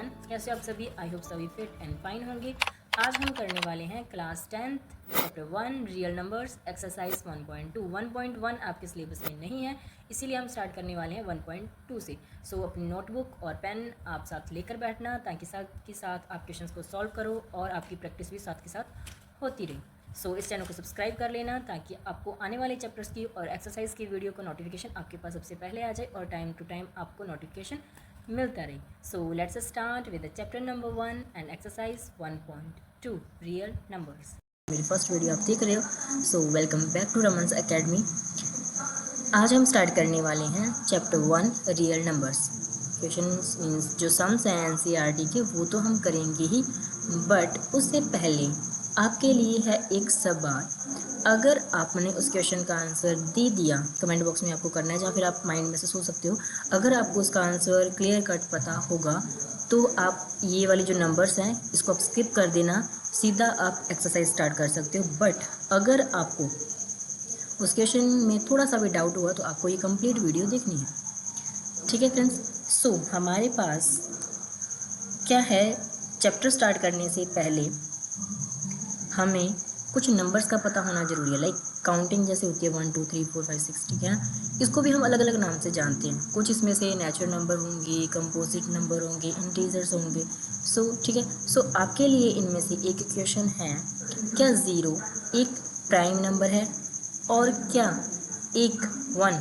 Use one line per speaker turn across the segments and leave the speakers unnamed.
Everyone, कैसे आप सभी? आई होप सभी फिट एंड फाइन होंगे। आज हम करने वाले हैं class 10th chapter 1 real numbers exercise 1.2। 1.1 आपके सिलेबस में नहीं है, इसीलिए हम स्टार्ट करने वाले हैं 1.2 से। सो अपनी नोटबुक और पेन आप साथ लेकर बैठना, ताकि साथ के साथ आप क्वेश्चंस को सॉल्व करो और आपकी प्रैक्टिस भी साथ के साथ होती रही। सो इस चैनल को सब्सक्राइब कर लेना, ताकि आपको आने वाले चैप्टर्स की और एक्सरसाइज की वीडियो को नोटिफिकेशन आपके पास सबसे पहले आ जाए और टाइम टू टाइम आपको नोटिफिकेशन मिलता रहे। So let's start with the chapter number 1 and exercise 1.2 real numbers. मेरी फर्स्ट वीडियो आप देख रहे हो, so welcome back to Raman's academy. आज हम स्टार्ट करने वाले हैं chapter 1 real numbers. Questions means जो सम्स हैं एनसीईआरटी के वो तो हम करेंगे ही, बट उससे पहले आपके लिए है एक सवाल। अगर आपने उस क्वेश्चन का आंसर दे दिया, कमेंट बॉक्स में आपको करना है, या फिर आप माइंड में से सोच सकते हो। अगर आपको उसका आंसर क्लियर कट पता होगा तो आप ये वाली जो नंबर्स हैं इसको आप स्किप कर देना, सीधा आप एक्सरसाइज स्टार्ट कर सकते हो। बट अगर आपको उस क्वेश्चन में थोड़ा सा भी डाउट हुआ तो आपको ये कंप्लीट वीडियो देखनी है, ठीक है फ्रेंड्स। सो हमारे पास क्या है, चैप्टर स्टार्ट करने से पहले हमें कुछ नंबर्स का पता होना ज़रूरी है। लाइक काउंटिंग जैसे होती है 1 2 3 4 5 6, ठीक है ना। इसको भी हम अलग अलग नाम से जानते हैं। कुछ इसमें से नेचुरल नंबर होंगे, कंपोजिट नंबर होंगे, इंटीजर्स होंगे। सो ठीक है। सो आपके लिए इनमें से एक क्वेश्चन है, क्या 0 एक प्राइम नंबर है और क्या 1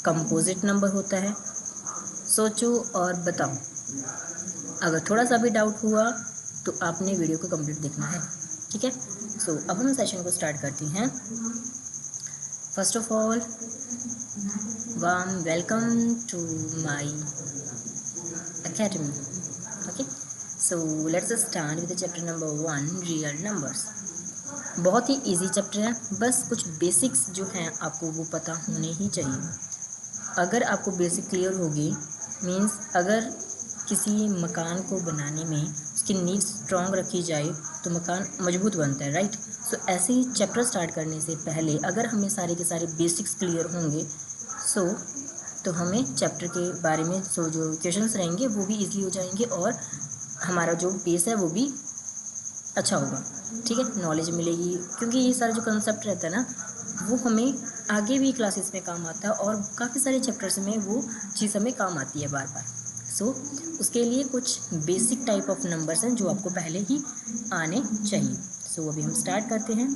कंपोजिट नंबर होता है? सोचो और बताओ। अगर थोड़ा सा भी डाउट हुआ तो आपने वीडियो को कंप्लीट देखना है, ठीक है। सो अब हम सेशन को स्टार्ट करते हैं। First of all, warm welcome to my academy. Okay, so let's start with chapter number 1 real numbers. बहुत ही इजी चैप्टर है, बस कुछ बेसिक्स जो हैं आपको वो पता होने ही चाहिए। अगर आपको बेसिक क्लियर होगी, मीन्स अगर किसी मकान को बनाने में उसकी नींव स्ट्रॉन्ग रखी जाए तो मकान मजबूत बनता है, राइट। सो ऐसे ही चैप्टर स्टार्ट करने से पहले अगर हमें सारे के सारे बेसिक्स क्लियर होंगे तो हमें चैप्टर के बारे में जो क्वेश्चंस रहेंगे वो भी इजी हो जाएंगे और हमारा जो बेस है वो भी अच्छा होगा, ठीक है। नॉलेज मिलेगी, क्योंकि ये सारा जो कंसेप्ट रहता है ना वो हमें आगे भी क्लासेस में काम आता है और काफ़ी सारे चैप्टर्स में वो चीज़ हमें काम आती है बार बार। सो उसके लिए कुछ बेसिक टाइप ऑफ नंबर्स हैं जो आपको पहले ही आने चाहिए। सो अभी हम स्टार्ट करते हैं।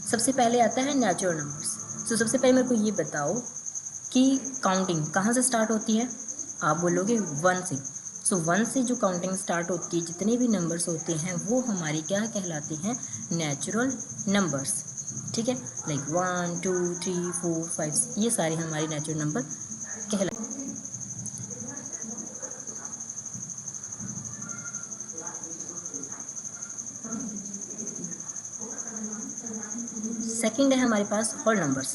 सबसे पहले आता है नेचुरल नंबर्स। सो सबसे पहले मेरे को ये बताओ कि काउंटिंग कहाँ से स्टार्ट होती है? आप बोलोगे 1 से। सो 1 से जो काउंटिंग स्टार्ट होती है, जितने भी नंबर्स होते हैं वो हमारे क्या कहलाते हैं? नेचुरल नंबर्स, ठीक है। लाइक 1 2 3 4 5, ये सारे हमारे नेचुरल नंबर कहलाते हैं। सेकंड है हमारे पास whole numbers.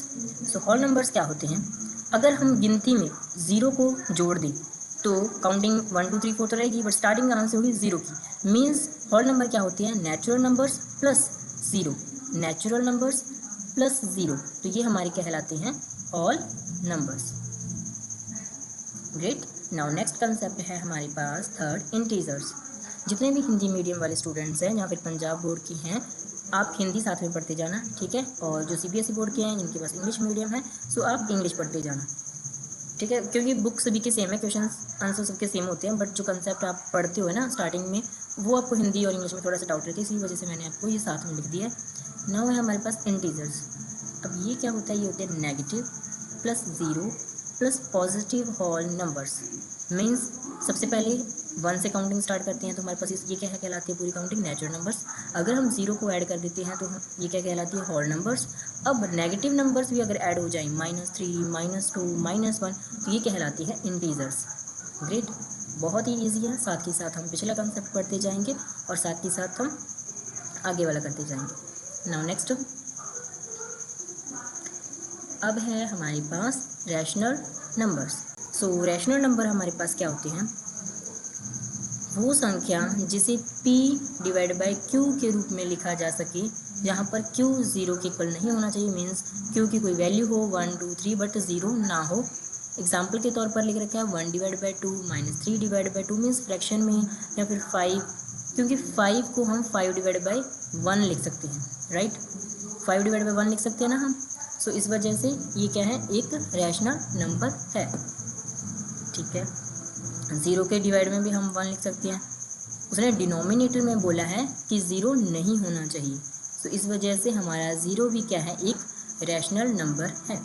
So whole numbers क्या होते हैं? अगर हम गिनती में 0 को जोड़ दें तो काउंटिंग 1 2 3 4 तो रहेगी, बट स्टार्टिंग कहाँ से होगी? 0 की। मीन्स होल नंबर क्या होती है? Natural numbers plus 0। Natural numbers plus 0, तो ये हमारे कहलाते हैं whole numbers. Great. Now next concept है हमारे पास थर्ड, इंटीजर्स। जितने भी हिंदी मीडियम वाले स्टूडेंट्स हैं या फिर पंजाब बोर्ड की हैं, आप हिंदी साथ में पढ़ते जाना, ठीक है। और जो सीबीएसई बोर्ड के हैं, जिनके पास इंग्लिश मीडियम है, सो आप इंग्लिश पढ़ते जाना, ठीक है। क्योंकि बुक सभी के सेम है, क्वेश्चन आंसर सबके सेम होते हैं, बट जो कंसेप्ट आप पढ़ते हो ना स्टार्टिंग में, वो आपको हिंदी और इंग्लिश में थोड़ा सा डाउट रहती है, इसी वजह से मैंने आपको ये साथ में लिख दिया है। नाउ है हमारे पास इंटीजर्स। अब ये क्या होता है? ये होते हैं negative plus 0 plus positive whole numbers. Means सबसे पहले 1 से काउंटिंग स्टार्ट करते हैं तो हमारे पास ये क्या कहलाती है? पूरी काउंटिंग नेचुरल नंबर्स। अगर हम 0 को ऐड कर देते हैं तो ये क्या कहलाती है? Whole numbers. अब नेगेटिव नंबर्स भी अगर ऐड हो जाए, -3 -2 -1, तो ये कहलाती है इंटीजर्स। ग्रेट, बहुत ही ईजी है। साथ ही साथ हम पिछला कंसेप्ट पढ़ते जाएंगे और साथ ही साथ हम आगे वाला करते जाएंगे। नाउ नेक्स्ट अब है हमारे पास rational numbers. So rational number हमारे पास क्या होते हैं? वो संख्या जिसे p डिवाइड बाई q के रूप में लिखा जा सके, जहाँ पर q 0 के इक्वल नहीं होना चाहिए। मीन्स q की कोई वैल्यू हो 1 2 3 बट 0 ना हो, एग्जाम्पल के तौर पर लिख रखा है 1 divide by 2 minus 3 divide by 2 means fraction में, या फिर 5, क्योंकि 5 को हम 5 डिवाइड बाई 1 लिख सकते हैं, राइट, 5 डिवाइड बाई 1 लिख सकते हैं ना हम। सो इस वजह से ये क्या है, एक रैशनल नंबर है, ठीक है। 0 के डिवाइड में भी हम 1 लिख सकते हैं। उसने डिनोमिनेटर में बोला है कि 0 नहीं होना चाहिए, तो इस वजह से हमारा 0 भी क्या है, एक रैशनल नंबर है।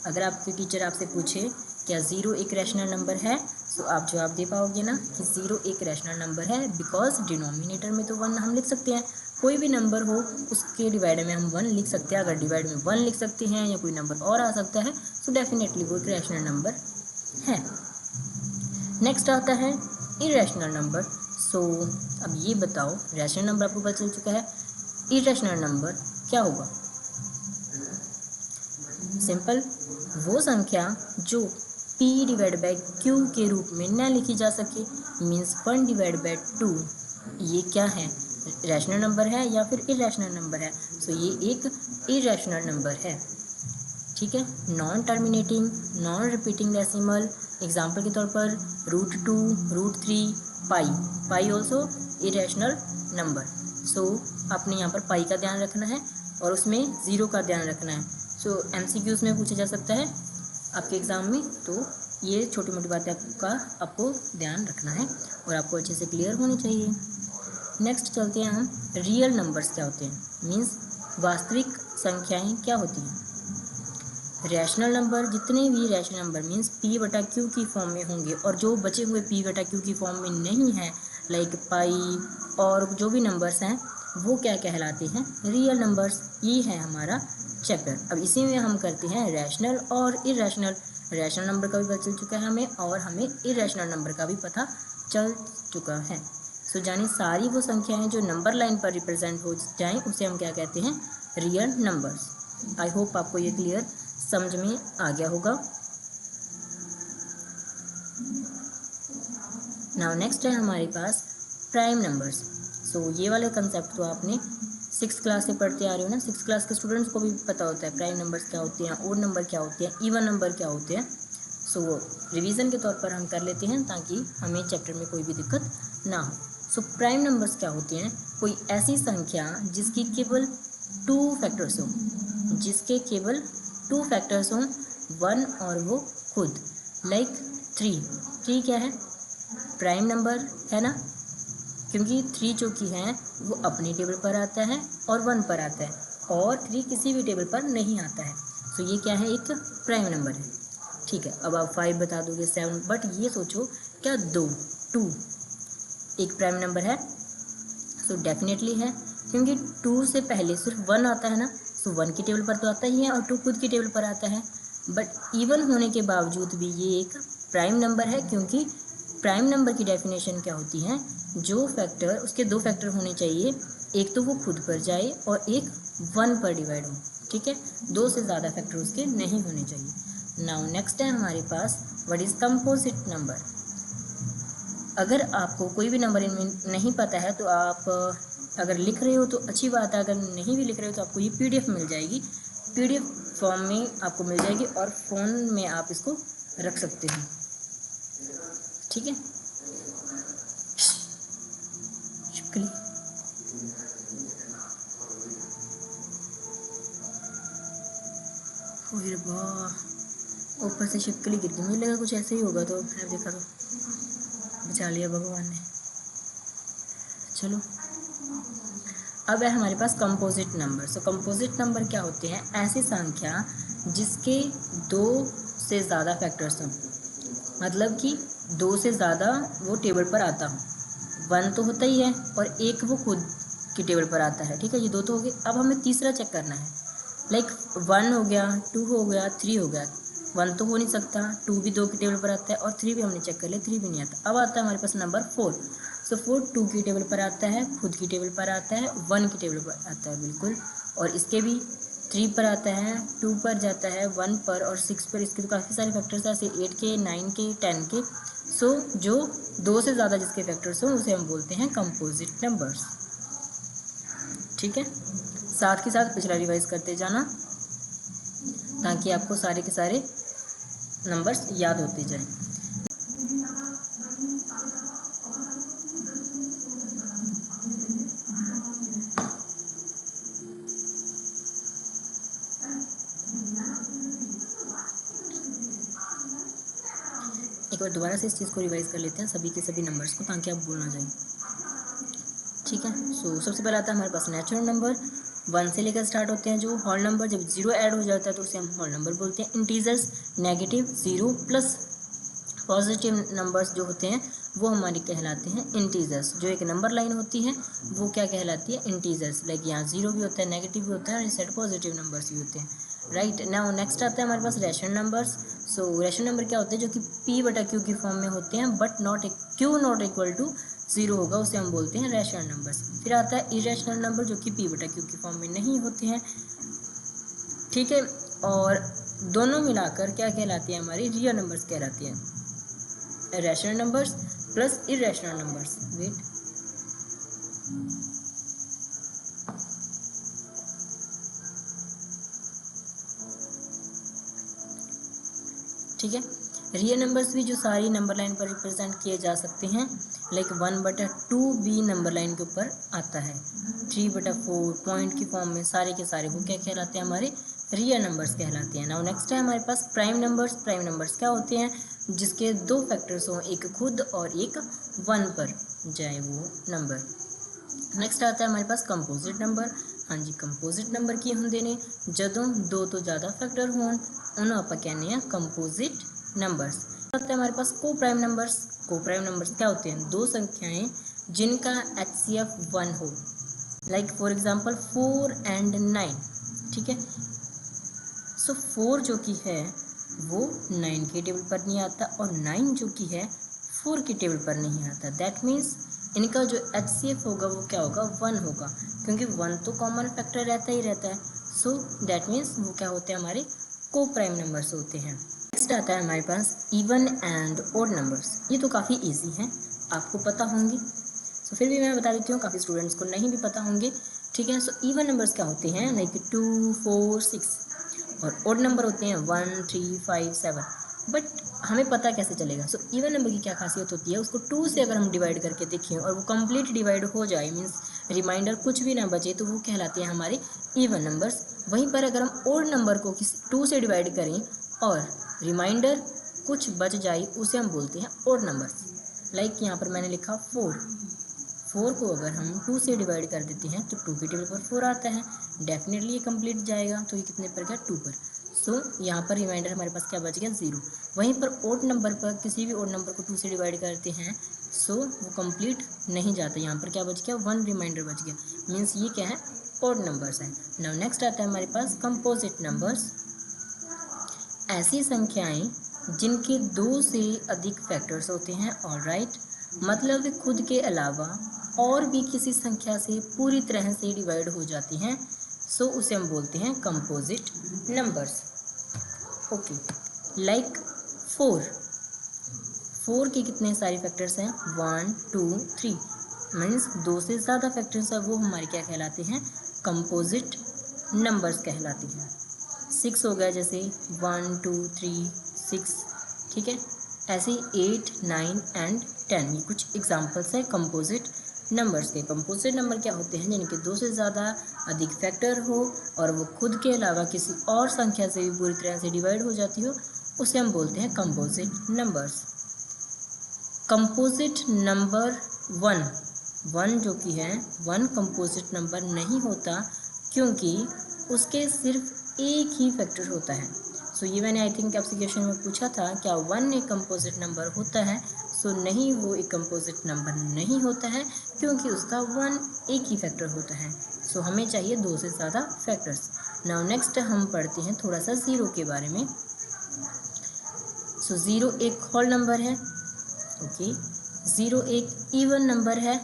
अगर आपके टीचर आपसे पूछे क्या 0 एक रैशनल नंबर है, तो आप जवाब दे पाओगे ना कि 0 एक रैशनल नंबर है, बिकॉज डिनोमिनेटर में तो 1 हम लिख सकते हैं, कोई भी नंबर हो उसके डिवाइड में हम 1 लिख सकते हैं। अगर डिवाइड में 1 लिख सकते हैं या कोई नंबर और आ सकता है, तो डेफिनेटली वो एक रैशनल नंबर है। नेक्स्ट आता है इरेशनल नंबर। सो अब ये बताओ, रैशनल नंबर आपको पता चल चुका है, इरेशनल नंबर क्या होगा। सिंपल, वो संख्या जो p डिवाइड बाई q के रूप में न लिखी जा सके, मीन्स 1 डिवाइड बाई 2, ये क्या है, रैशनल नंबर है या फिर इरेशनल नंबर है। सो ये एक इरेशनल नंबर है, ठीक है। Non terminating, non repeating decimal, example के तौर पर √2, √3, पाई, पाई ऑल्सो इरेशनल नंबर। सो आपने यहाँ पर पाई का ध्यान रखना है और उसमें 0 का ध्यान रखना है। सो MCQs में पूछा जा सकता है आपके एग्ज़ाम में, तो ये छोटी मोटी बातें आपको ध्यान रखना है और आपको अच्छे से क्लियर होनी चाहिए। नेक्स्ट चलते हैं हम, रियल नंबर्स क्या होते हैं, मीन्स वास्तविक संख्याएं क्या होती हैं। रैशनल नंबर, जितने भी रैशनल नंबर मीन्स p/q की फॉर्म में होंगे, और जो बचे हुए p/q की फॉर्म में नहीं है, लाइक पाई और जो भी नंबर्स हैं, वो क्या कहलाते हैं, रियल नंबर्स। ये है हमारा चैप्टर। अब इसी में हम करते हैं रैशनल और इरेशनल। रैशनल नंबर का भी पता चल चुका है हमें, और हमें इरेशनल नंबर का भी पता चल चुका है। सो जानी सारी वो संख्याएं जो नंबर लाइन पर रिप्रेजेंट हो जाएं, उसे हम क्या कहते हैं, रियल नंबर्स। आई होप आपको ये क्लियर समझ में आ गया होगा। नाउ नेक्स्ट है हमारे पास प्राइम नंबर्स। सो ये वाले कंसेप्ट तो आपने 6th क्लास से पढ़ते आ रहे हो ना, 6th क्लास के स्टूडेंट्स को भी पता होता है प्राइम नंबर्स क्या होते हैं, ओड नंबर क्या होते हैं, इवन नंबर क्या होते हैं। सो रिवीजन के तौर पर हम कर लेते हैं ताकि हमें चैप्टर में कोई भी दिक्कत ना हो। सो प्राइम नंबर्स क्या होते हैं, कोई ऐसी संख्या जिसकी केवल 2 फैक्टर्स हों, जिसके केवल 2 फैक्टर्स हों, 1 और वो खुद, लाइक 3 क्या है, प्राइम नंबर है ना, क्योंकि 3 जो कि है वो अपनी टेबल पर आता है और 1 पर आता है, और 3 किसी भी टेबल पर नहीं आता है। तो ये क्या है, एक प्राइम नंबर है, ठीक है। अब आप 5 बता दोगे, 7, बट ये सोचो क्या 2 एक प्राइम नंबर है। सो डेफिनेटली है, क्योंकि 2 से पहले सिर्फ 1 आता है ना, सो 1 की टेबल पर तो आता ही है और 2 खुद की टेबल पर आता है। बट इवन होने के बावजूद भी ये एक प्राइम नंबर है, क्योंकि प्राइम नंबर की डेफिनेशन क्या होती है, जो फैक्टर, उसके 2 फैक्टर होने चाहिए, एक तो वो खुद पर जाए और एक 1 पर डिवाइड हो, ठीक है, 2 से ज़्यादा फैक्टर उसके नहीं होने चाहिए। नाउ नेक्स्ट है हमारे पास व्हाट इज़ कंपोजिट नंबर। अगर आपको कोई भी नंबर इनमें नहीं पता है तो आप अगर लिख रहे हो तो अच्छी बात है, अगर नहीं भी लिख रहे हो तो आपको ये PDF मिल जाएगी, PDF फॉर्म में आपको मिल जाएगी और फ़ोन में आप इसको रख सकते हैं, ठीक है। शुक्रिया। फिर वाह, ऊपर से छिपकली गिर गई, मुझे लगा कुछ ऐसे ही होगा, तो मैंने देखा तो बचा लिया भगवान ने। चलो, अब है हमारे पास कंपोजिट नंबर। सो कंपोजिट नंबर क्या होते हैं, ऐसी संख्या जिसके 2 से ज़्यादा फैक्टर्स हों, मतलब कि 2 से ज़्यादा वो टेबल पर आता हो। 1 तो होता ही है और एक वो खुद की टेबल पर आता है, ठीक है, ये 2 तो हो गए। अब हमें तीसरा चेक करना है, लाइक 1 हो गया, 2 हो गया, 3 हो गया। 1 तो हो नहीं सकता, 2 भी 2 की टेबल पर आता है और 3 भी हमने चेक कर लिया, 3 भी नहीं आता। अब आता है हमारे पास नंबर 4। सो 4 2 की टेबल पर आता है, खुद की टेबल पर आता है, 1 की टेबल पर आता है, बिल्कुल, और इसके भी 3 पर आता है, 2 पर जाता है, 1 पर और 6 पर। इसके तो काफ़ी सारे फैक्टर्स हैं, जैसे 8 के, 9 के, 10 के। सो जो 2 से ज़्यादा जिसके फैक्टर्स हों उसे हम बोलते हैं कंपोजिट नंबर्स, ठीक है। साथ ही साथ पिछला रिवाइज करते जाना ताकि आपको सारे के सारे नंबर्स याद होते जाएं। एक बार दोबारा से इस चीज़ को रिवाइज कर लेते हैं सभी के सभी नंबर्स को, ताकि आप भूल ना जाए। ठीक है, सो सबसे पहले आता है हमारे पास नेचुरल नंबर, 1 से लेकर स्टार्ट होते हैं जो होल नंबर। जब 0 ऐड हो जाता है तो उसे हम होल नंबर बोलते हैं। Integers negative, 0 plus positive numbers जो होते हैं वो हमारी कहलाते हैं इंटीजर्स। जो एक नंबर लाइन होती है वो क्या कहलाती है, इंटीजर्स। लाइक यहाँ 0 भी होता है, नेगेटिव भी होता है और इस साइड पॉजिटिव नंबर्स भी होते हैं। राइट नाउ नेक्स्ट आता है हमारे पास rational numbers. So rational number क्या होते हैं, जो कि p/q की फॉर्म में होते हैं but q not equal to 0 होगा, उसे हम बोलते हैं रैशनल नंबर्स। फिर आता है इरेशनल नंबर, जो कि p/q की फॉर्म में नहीं होते हैं। ठीक है, और दोनों मिलाकर क्या कहलाती है, हमारी रियल नंबर्स कहलाती हैं। Rational numbers plus irrational numbers. Wait, ठीक है। रियल नंबर्स भी जो सारी नंबर लाइन पर रिप्रेजेंट किए जा सकते हैं। लाइक 1/2 भी नंबर लाइन के ऊपर आता है। 3/4 पॉइंट की फॉर्म में सारे के सारे वो क्या कहलाते हैं, हमारे रियल नंबर्स कहलाते हैं। नाउ नेक्स्ट है हमारे पास प्राइम नंबर्स। प्राइम नंबर्स क्या होते हैं, जिसके 2 फैक्टर्स हों, एक खुद और एक 1 पर जाए वो नंबर। नेक्स्ट आता है हमारे पास कंपोजिट नंबर। हाँ जी, कंपोजिट नंबर की ਹੁੰਦੇ ਨੇ ਜਦੋਂ 2 ਤੋਂ ਜ਼ਿਆਦਾ फैक्टर ਹੋਣ, उन्होंने आप कहने हैं कंपोजिट नंबर्स। आता है हमारे पास को प्राइम नंबर्स। को प्राइम नंबर्स क्या होते हैं, 2 संख्याएं जिनका HCF 1 हो। Like for example 4 and 9। ठीक है, सो 4 जो कि है वो 9 के टेबल पर नहीं आता और 9 जो कि है 4 के टेबल पर नहीं आता। दैट मीन्स इनका जो HCF होगा वो क्या होगा, 1 होगा, क्योंकि 1 तो कॉमन फैक्टर रहता ही रहता है। सो दैट मीन्स वो क्या होते हैं, हमारे को प्राइम नंबर्स होते हैं। नेक्स्ट आता है हमारे पास इवन एंड ऑड नंबर्स। ये तो काफ़ी ईजी हैं, आपको पता होंगे, तो फिर भी मैं बता देती हूँ, काफ़ी स्टूडेंट्स को नहीं भी पता होंगे। ठीक है, सो इवन नंबर्स क्या होते हैं, लाइक 2, 4, 6, और ऑड नंबर होते हैं 1, 3, 5, 7। बट हमें पता कैसे चलेगा। सो इवन नंबर की क्या खासियत होती है, उसको 2 से अगर हम डिवाइड करके देखें और वो कंप्लीट डिवाइड हो जाए, मीन्स रिमाइंडर कुछ भी ना बचे, तो वो कहलाते हैं हमारे इवन नंबर्स। वहीं पर अगर हम ऑड नंबर को किसी 2 से डिवाइड करें और रिमाइंडर कुछ बच जाए, उसे हम बोलते हैं ऑड नंबर्स। लाइक यहाँ पर मैंने लिखा 4 को अगर हम 2 से डिवाइड कर देते हैं तो 2 के टेबल पर 4 आता है, डेफिनेटली ये कंप्लीट जाएगा। तो ये कितने पर गया, 2 पर। सो यहाँ पर रिमाइंडर हमारे पास क्या बच गया, 0। वहीं पर ऑड नंबर पर किसी भी ऑड नंबर को 2 से डिवाइड करते हैं, सो वो कंप्लीट नहीं जाता। यहाँ पर क्या बच गया, 1 रिमाइंडर बच गया, मीन्स ये क्या है, ऑड नंबर्स है। नाउ नेक्स्ट आता है हमारे पास कंपोजिट नंबर्स। ऐसी संख्याएं जिनके 2 से अधिक फैक्टर्स होते हैं। ऑलराइट, मतलब वे खुद के अलावा और भी किसी संख्या से पूरी तरह से डिवाइड हो जाती हैं, सो उसे हम बोलते हैं कंपोजिट नंबर्स। ओके, लाइक 4 के कितने सारे फैक्टर्स हैं, 1, 2, 3, मीन्स 2 से ज़्यादा फैक्टर्स है, वो हमारे क्या कहलाते हैं, कंपोजिट नंबर्स कहलाते हैं। 6 हो गया, जैसे 1, 2, 3, 6। ठीक है, ऐसे ही 8, 9 एंड 10, ये कुछ एग्जाम्पल्स हैं कंपोजिट नंबर्स के। कंपोजिट नंबर क्या होते हैं, जिनके 2 से ज़्यादा अधिक फैक्टर हो और वो खुद के अलावा किसी और संख्या से भी पूरी तरह से डिवाइड हो जाती हो, उसे हम बोलते हैं कंपोजिट नंबर्स। कंपोजिट नंबर 1 जो कि है 1 कंपोजिट नंबर नहीं होता, क्योंकि उसके सिर्फ एक ही फैक्टर होता है। सो ये मैंने आई थिंक आपसे क्वेश्चन में पूछा था, क्या 1 एक कंपोजिट नंबर होता है। सो नहीं, वो एक कंपोजिट नंबर नहीं होता है, क्योंकि उसका 1 एक ही फैक्टर होता है। सो हमें चाहिए 2 से ज़्यादा फैक्टर्स। नाउ नेक्स्ट हम पढ़ते हैं थोड़ा सा 0 के बारे में। सो 0 एक होल नंबर है। ओके, 0 एक इवन नंबर है।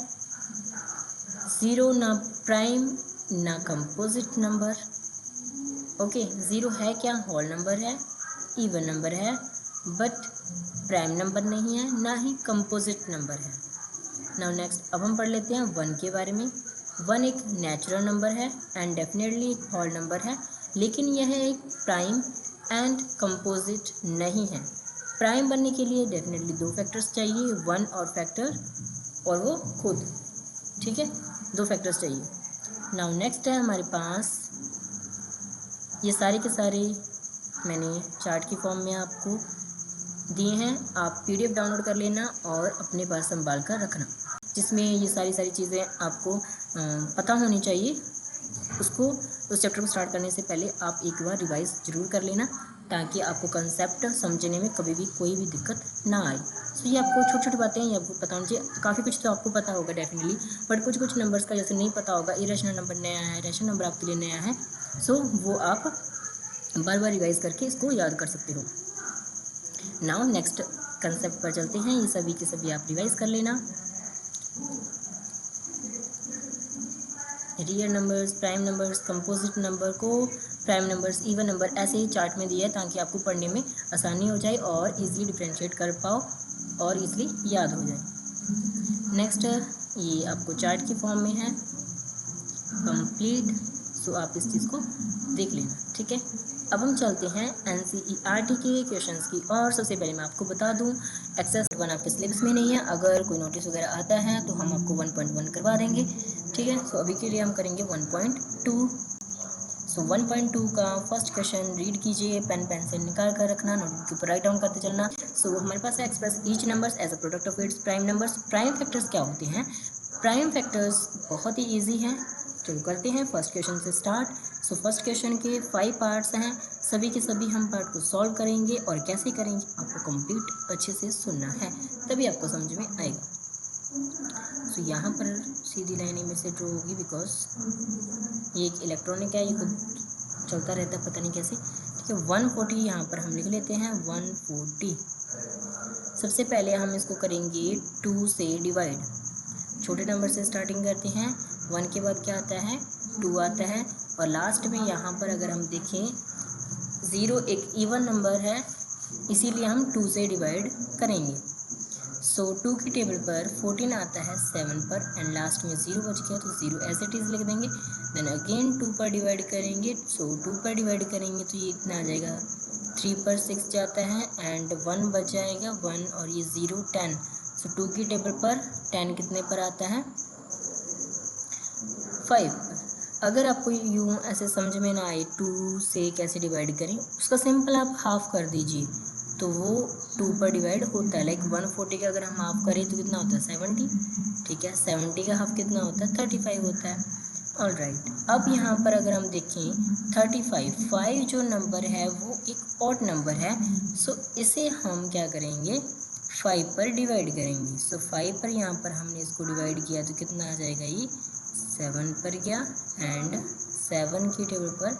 0 ना प्राइम ना कंपोजिट नंबर। ओके, 0 है क्या, होल नंबर है, इवन नंबर है, बट प्राइम नंबर नहीं है, ना ही कंपोजिट नंबर है। नाउ नेक्स्ट अब हम पढ़ लेते हैं 1 के बारे में। 1 एक नेचुरल नंबर है एंड डेफिनेटली एक होल नंबर है, लेकिन यह एक प्राइम एंड कंपोजिट नहीं है। प्राइम बनने के लिए डेफिनेटली दो फैक्टर्स चाहिए, वन और फैक्टर और वो खुद, ठीक है, दो फैक्टर्स चाहिए। नाउ नेक्स्ट है हमारे पास ये सारे के सारे मैंने चार्ट की फॉर्म में आपको दिए हैं, आप PDF डाउनलोड कर लेना और अपने पास संभाल कर रखना, जिसमें ये सारी चीज़ें आपको पता होनी चाहिए। उसको उस चैप्टर को स्टार्ट करने से पहले आप एक बार रिवाइज ज़रूर कर लेना, ताकि आपको कंसेप्ट समझने में कभी भी कोई भी दिक्कत ना आए। तो ये आपको छोटी छोटी बातें ये आपको पता होनी चाहिए। काफ़ी कुछ तो आपको पता होगा डेफिनेटली, बट कुछ नंबर्स का जैसे नहीं पता होगा, इरेशनल नंबर नया है, रैशनल नंबर आपके लिए नया है, सो वो आप बार बार रिवाइज करके इसको याद कर सकते हो। नाउ नेक्स्ट कंसेप्ट पर चलते हैं, ये सभी के सभी आप रिवाइज कर लेना। Real numbers, prime numbers, composite number को प्राइम नंबर्स, इवन नंबर ऐसे ही चार्ट में दिया है, ताकि आपको पढ़ने में आसानी हो जाए और इजीली डिफरेंशिएट कर पाओ और इजीली याद हो जाए। नेक्स्ट ये आपको चार्ट की फॉर्म में है कंप्लीट, सो आप इस चीज़ को देख लेना, ठीक है। अब हम चलते हैं NCERT के क्वेश्चंस की, और सबसे पहले मैं आपको बता दूं एक्सरसाइज 1 आपके सिलेबस में नहीं है। अगर कोई नोटिस वगैरह आता है तो हम आपको 1.1 करवा देंगे, ठीक है। सो अभी के लिए हम करेंगे 1.2। सो 1.2 का फर्स्ट क्वेश्चन रीड कीजिए, पेन पेंसिल निकाल कर रखना, नोटबुक के ऊपर राइट डाउन करते चलना। सो हमारे पास है express each numbers as a product of its prime numbers. Prime factors क्या होते हैं? प्राइम फैक्टर्स बहुत ही ईजी हैं, चलो करते हैं फर्स्ट क्वेश्चन से स्टार्ट। सो फर्स्ट क्वेश्चन के 5 पार्ट्स हैं, सभी के सभी हम पार्ट को सॉल्व करेंगे, और कैसे करेंगे आपको कंप्लीट अच्छे से सुनना है, तभी आपको समझ में आएगा। सो यहाँ पर सीधी लाइन में से ड्रॉ होगी, बिकॉज ये एक इलेक्ट्रॉनिक है, ये खुद चलता रहता है, पता नहीं कैसे, ठीक है। 140 यहाँ पर हम लिख लेते हैं 140। सबसे पहले हम इसको करेंगे 2 से डिवाइड, छोटे नंबर से स्टार्टिंग करते हैं। 1 के बाद क्या आता है? 2 आता है, और लास्ट में यहाँ पर अगर हम देखें 0 एक इवन नंबर है, इसीलिए हम 2 से डिवाइड करेंगे। सो 2 की टेबल पर 14 आता है 7 पर, एंड लास्ट में 0 बच गया तो 0 एज इट इज़ लिख देंगे। देन अगेन 2 पर डिवाइड करेंगे, सो 2 पर डिवाइड करेंगे तो ये इतना आ जाएगा, 3 पर 6 जाता है, एंड 1 बच जाएगा 1, और ये 0 10। सो 2 की टेबल पर 10 कितने पर आता है? 5 पर। अगर आपको यूँ ऐसे समझ में ना आए 2 से कैसे डिवाइड करें, उसका सिंपल आप हाफ कर दीजिए, तो वो 2 पर डिवाइड होता है। लाइक 140 का अगर हम हाफ करें तो कितना होता है? 70, ठीक है। 70 का हाफ कितना होता है? 35 होता है। ऑल राइट, अब यहाँ पर अगर हम देखें 35, 5 जो नंबर है वो एक ऑड नंबर है, सो इसे हम क्या करेंगे? 5 पर डिवाइड करेंगे। सो 5 पर यहाँ पर हमने इसको डिवाइड किया तो कितना आ जाएगा? ये 7 पर गया, एंड 7 की टेबल पर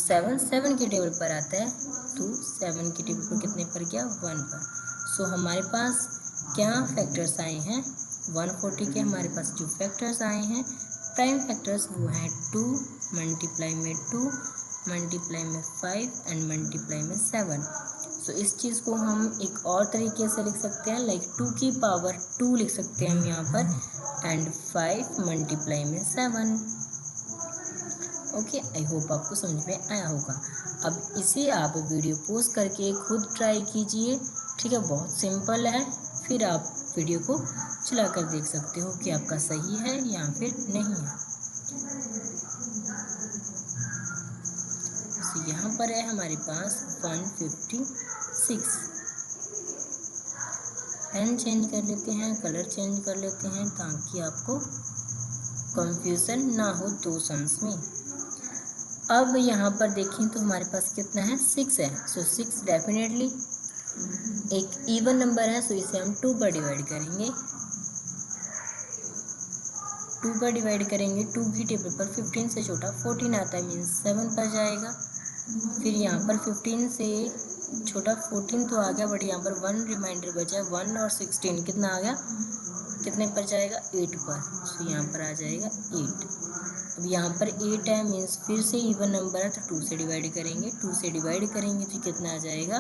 7 की टेबल पर आता है, तो 7 की टेबल पर कितने पर गया? 1 पर। सो हमारे पास क्या फैक्टर्स आए हैं? 140 के हमारे पास जो फैक्टर्स आए हैं प्राइम फैक्टर्स, वो हैं 2 मल्टीप्लाई में 2 मल्टीप्लाई में 5 एंड मल्टीप्लाई में 7। सो इस चीज़ को हम एक और तरीके से लिख सकते हैं, लाइक 2 की पावर 2 लिख सकते हैं हम यहाँ पर, एंड 5 मल्टीप्लाई में 7। ओके, आई होप आपको समझ में आया होगा। अब इसे आप वीडियो पोस्ट करके खुद ट्राई कीजिए, ठीक है, बहुत सिंपल है। फिर आप वीडियो को चला कर देख सकते हो कि आपका सही है या फिर नहीं है। तो यहाँ पर है हमारे पास 156। पेन चेंज कर लेते हैं, कलर चेंज कर लेते हैं, ताकि आपको कंफ्यूजन ना हो दो सम्स में। अब यहाँ पर देखें तो हमारे पास कितना है? 6 है। सो 6 डेफिनेटली एक इवन नंबर है, सो इसे हम 2 पर डिवाइड करेंगे। 2 पर डिवाइड करेंगे, 2 की टेबल पर 15 से छोटा 14 आता है, मीन्स 7 पर जाएगा। फिर यहाँ पर 15 से छोटा 14 तो आ गया, बट यहाँ पर 1 रिमाइंडर बचा, 1 और 16 कितना आ गया? कितने पर जाएगा? 8 पर। सो यहाँ पर आ जाएगा 8। अब यहाँ पर 8 है, मीन्स फिर से इवन नंबर है, तो 2 से डिवाइड करेंगे। 2 से डिवाइड करेंगे तो कितना आ जाएगा?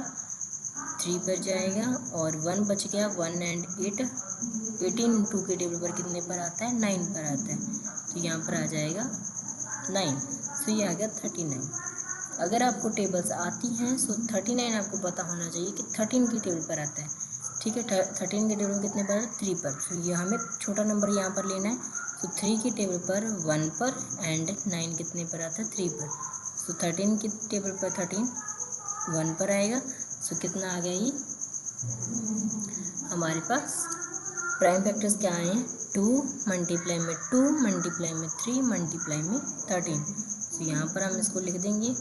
3 पर जाएगा, और 1 बच गया, 1 एंड 8 18। 2 के टेबल पर कितने पर आता है? 9 पर आता है, तो यहाँ पर आ जाएगा 9। सो ये आ गया 39। अगर आपको टेबल्स आती हैं सो 39 आपको पता होना चाहिए कि 13 की टेबल पर आता है, ठीक है। 13 की टेबल कितने पर? 3 पर। तो ये हमें छोटा नंबर यहाँ पर लेना है। तो 3 की टेबल पर 1 पर एंड 9 कितने पर आता है? 3 पर। तो 13 की टेबल पर 13 1 पर आएगा। सो कितना आ गया ये हमारे पास? प्राइम फैक्टर्स क्या आए हैं? 2 मल्टीप्लाई में 2 मल्टीप्लाई में 3 मल्टीप्लाई में 13। तो यहाँ पर हम इसको लिख देंगे तो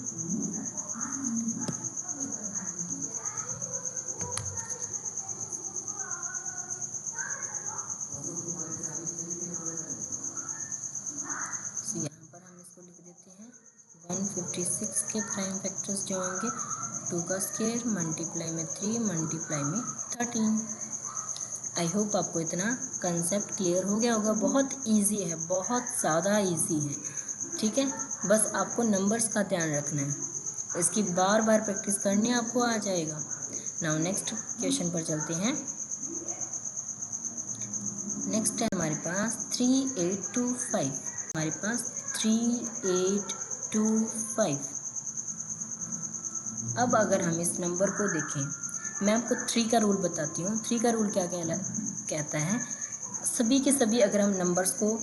यहाँ पर हम इसको लिख देते हैं 156 के प्राइम फैक्टर्स जो होंगे 2 का स्क्वायर मल्टीप्लाई में 3 मल्टीप्लाई में 13। आई होप आपको इतना कंसेप्ट क्लियर हो गया होगा। बहुत इजी है, बहुत ज़्यादा इजी है, ठीक है। बस आपको नंबर्स का ध्यान रखना है, इसकी बार बार प्रैक्टिस करनी आपको आ जाएगा। नाउ नेक्स्ट क्वेश्चन पर चलते हैं। नेक्स्ट है हमारे पास 3825। हमारे पास 3825। अब अगर हम इस नंबर को देखें, मैं आपको 3 का रूल बताती हूँ। 3 का रूल क्या कहता है? सभी के सभी अगर हम नंबर्स को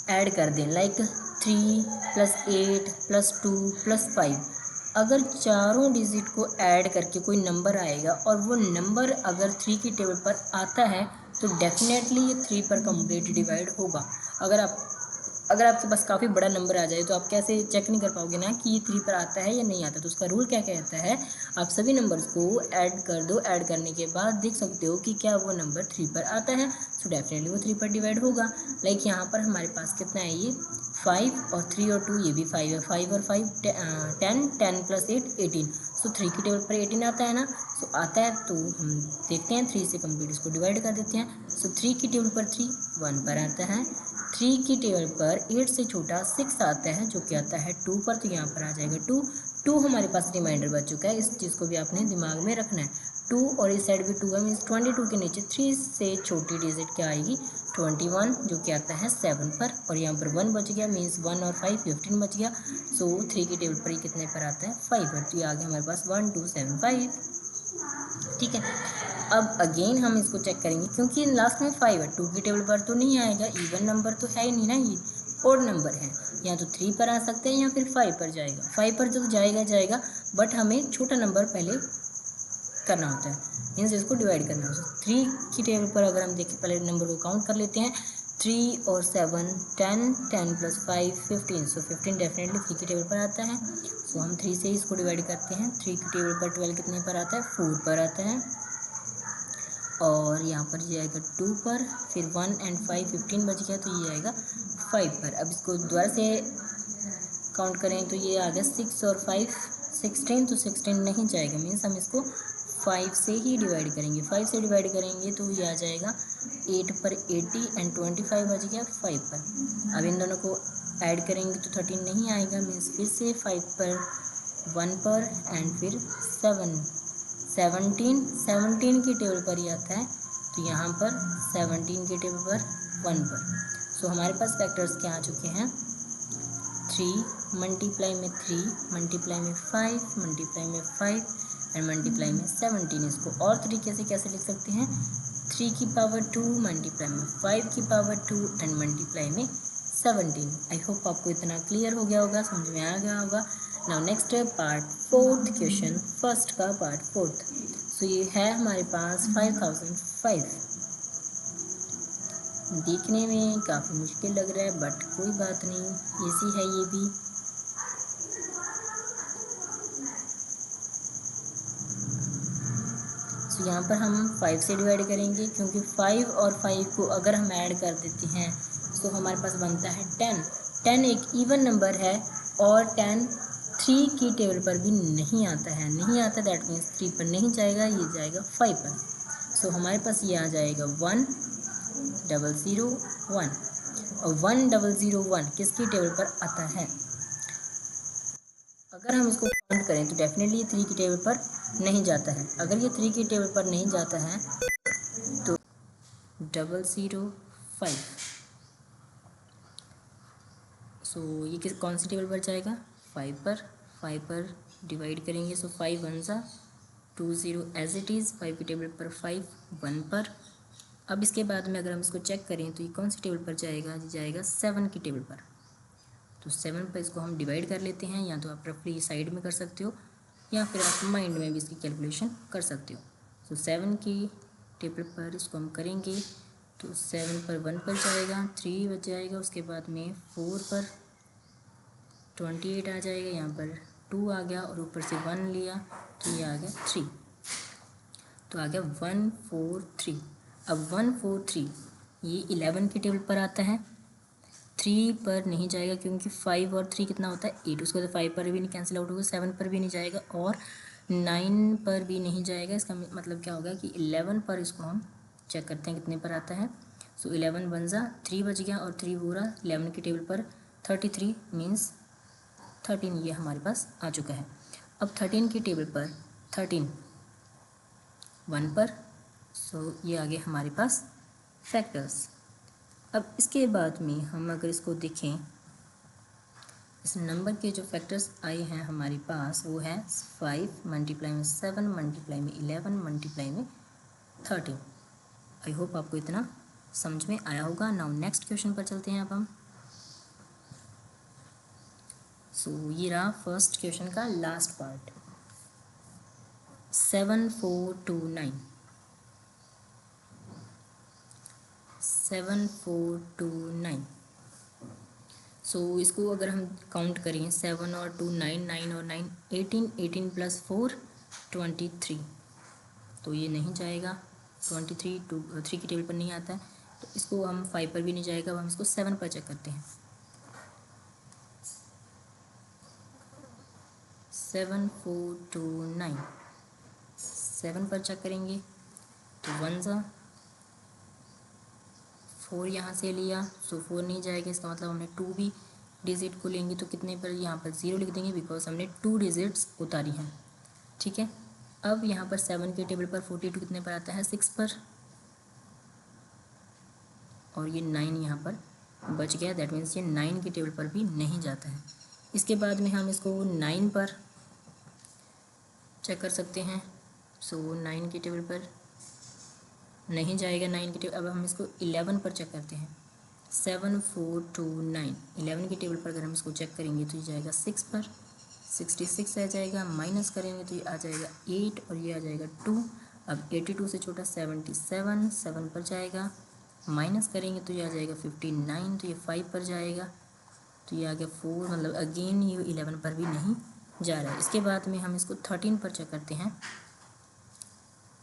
ऐड कर दें, लाइक 3 + 8 + 2 + 5, अगर चारों डिजिट को ऐड करके कोई नंबर आएगा और वो नंबर अगर 3 की टेबल पर आता है तो डेफिनेटली ये 3 पर कंप्लीट डिवाइड होगा। अगर आपके पास काफ़ी बड़ा नंबर आ जाए तो आप कैसे चेक नहीं कर पाओगे ना कि ये 3 पर आता है या नहीं आता। तो उसका रूल क्या कहता है? आप सभी नंबर्स को ऐड कर दो, ऐड करने के बाद देख सकते हो कि क्या वो नंबर 3 पर आता है। सो डेफिनेटली वो 3 पर डिवाइड होगा। लाइक यहाँ पर हमारे पास कितना है? ये 5 और 3 और 2, ये भी 5 है। 5 और 5 10, 10 + 8 18। सो 3 की टेबल पर 18 आता है ना। सो आता है तो हम देखते हैं 3 से कंप्लीट इसको डिवाइड कर देते हैं। सो 3 की टेबल पर 3 1 पर आता है। 3 की टेबल पर 8 से छोटा 6 आता है जो कि आता है 2 पर। तो यहाँ पर आ जाएगा 2। 2 हमारे पास रिमाइंडर बच चुका है, इस चीज़ को भी आपने दिमाग में रखना है। 2 और इस साइड भी 2 है, मीन्स 22 के नीचे 3 से छोटी डिजिट क्या आएगी? 21 जो कि आता है 7 पर। और यहाँ पर 1 बच गया, मीन्स 1 और 5 15 बच गया। सो 3 की टेबल पर ये कितने पर आता है? 5 पर। तो ये आ गया हमारे पास 1 2 7 5, ठीक है। अब अगेन हम इसको चेक करेंगे क्योंकि लास्ट में 5 है, 2 की टेबल पर तो नहीं आएगा, इवन नंबर तो है ही नहीं ना, ये ओड नंबर है। या तो 3 पर आ सकते हैं या फिर 5 पर जाएगा। 5 पर तो जाएगा, बट हमें छोटा नंबर पहले करना होता है, मीन्स इसको डिवाइड करना होता है। 3 की टेबल पर अगर हम देखें, पहले नंबर को काउंट कर लेते हैं। 3 और 7 10, 10 + 5 15। सो 15 डेफिनेटली 3 की टेबल पर आता है। सो हम 3 से ही इसको डिवाइड करते हैं। 3 की टेबल पर 12 कितने पर आता है? 4 पर आता है। और यहाँ पर ये आएगा 2 पर, फिर 1 और 5 15 बच गया, तो ये आएगा 5 पर। अब इसको दोबारा से काउंट करें तो ये आ गया 6 और 5 16। तो 16 नहीं जाएगा, मीन्स हम इसको 5 से ही डिवाइड करेंगे। 5 से डिवाइड करेंगे तो ये आ जाएगा 8 पर 80 एंड 25 बच गया 5 पर। अब इन दोनों को ऐड करेंगे तो 13 नहीं आएगा, मीन्स फिर से 5 पर 1 पर एंड फिर 17 की टेबल पर ही आता है। तो यहाँ पर 17 की टेबल पर 1 पर। सो हमारे पास फैक्टर्स क्या आ चुके हैं? 3 मल्टीप्लाई में 3 मल्टीप्लाई में 5 मल्टीप्लाई में 5 एंड मल्टीप्लाई में 17। इसको और तरीके से कैसे लिख सकते हैं? 3 की पावर 2 मल्टीप्लाई में 5 की पावर 2 एंड मल्टीप्लाई में 17। आई होप आपको इतना क्लियर हो गया होगा, समझ में आ गया होगा। Now next part 4th question, first का पार्ट 4th। सो ये है हमारे पास 5005। देखने में काफ़ी मुश्किल लग रहा है बट कोई बात नहीं, इजी है ये भी। सो यहाँ पर हम 5 से डिवाइड करेंगे क्योंकि 5 और 5 को अगर हम ऐड कर देते हैं तो हमारे पास बनता है 10। 10 एक इवन नंबर है और 10 3 की टेबल पर भी नहीं आता है, नहीं आता दैट मीन्स 3 पर नहीं जाएगा, ये जाएगा 5 पर। सो हमारे पास ये आ जाएगा 1001। और 1001 किसकी टेबल पर आता है? अगर हम इसको काउंट करें तो डेफिनेटली ये 3 की टेबल पर नहीं जाता है। अगर ये 3 की टेबल पर नहीं जाता है तो 005। सो ये कौन सी टेबल पर जाएगा? 5 पर। 5 पर डिवाइड करेंगे, सो 5 1 सा 2 0 एज इट इज़, 5 की टेबल पर 5 1 पर। अब इसके बाद में अगर हम इसको चेक करें तो ये कौन सी टेबल पर जाएगा, जाएगा 7 की टेबल पर। तो 7 पर इसको हम डिवाइड कर लेते हैं, या तो आप रफली साइड में कर सकते हो या फिर आप माइंड में भी इसकी कैलकुलेशन कर सकते हो। तो 7 की टेबल पर इसको हम करेंगे तो 7 पर 1 पर जाएगा, 3 बच जाएगा, उसके बाद में 4 पर 28 आ जाएगा, यहाँ पर 2 आ गया और ऊपर से 1 लिया तो ये आ गया 3, तो आ गया 1 4 3। अब 1 4 3 ये 11 की टेबल पर आता है, 3 पर नहीं जाएगा क्योंकि 5 और 3 कितना होता है 8, उसके बाद 5 पर भी नहीं कैंसिल आउट होगा, 7 पर भी नहीं जाएगा और 9 पर भी नहीं जाएगा। इसका मतलब क्या होगा कि 11 पर इसको हम चेक करते हैं कितने पर आता है। सो 11 1 ज़ा 3 बच गया और 3 पूरा 11 की टेबल पर 33 मीन्स 13 ये हमारे पास आ चुका है। अब 13 की टेबल पर 13 1 पर, सो ये आ गए हमारे पास फैक्टर्स। अब इसके बाद में हम अगर इसको देखें, इस नंबर के जो फैक्टर्स आए हैं हमारे पास वो है 5 मल्टीप्लाई में 7 मल्टीप्लाई में 11 मल्टीप्लाई में 13। आई होप आपको इतना समझ में आया होगा। नाउ नेक्स्ट क्वेश्चन पर चलते हैं अब हम। सो ये रहा फर्स्ट क्वेश्चन का लास्ट पार्ट, 7 4 2 9, 7 4 2 9। सो इसको अगर हम काउंट करें 7 और 2 9, 9 और 9 18, 18 प्लस 4 23, तो ये नहीं जाएगा, 23 3 की टेबल पर नहीं आता है, तो इसको हम 5 पर भी नहीं जाएगा। अब हम इसको 7 पर चेक करते हैं, 7 4 2 9, 7 पर चेक करेंगे तो 1 ज़ा 4 यहाँ से लिया, सो 4 नहीं जाएगा, इसका मतलब हमने 2 भी डिजिट को लेंगे तो कितने पर, यहाँ पर 0 लिख देंगे बिकॉज हमने 2 डिजिट्स उतारी हैं। ठीक है, अब यहाँ पर 7 के टेबल पर 42 कितने पर आता है 6 पर, और ये 9 यहाँ पर बच गया, दैट मीन्स ये 9 की टेबल पर भी नहीं जाता है। इसके बाद में हम इसको 9 पर चेक कर सकते हैं, सो 9 की टेबल पर नहीं जाएगा 9 की टेबल। अब हम इसको 11 पर चेक करते हैं, 7 4 2 9, 11 की टेबल पर अगर हम इसको चेक करेंगे तो ये जाएगा 6 पर, 66 आ जाएगा, माइनस करेंगे तो ये आ जाएगा 8 और ये आ जाएगा 2। अब 82 से छोटा 77, 7 पर जाएगा, माइनस करेंगे तो ये आ जाएगा 59, तो ये 5 पर जाएगा, तो ये आ गया 4, मतलब अगेन ये 11 पर भी नहीं जा रहा है। इसके बाद में हम इसको 13 पर चेक करते हैं,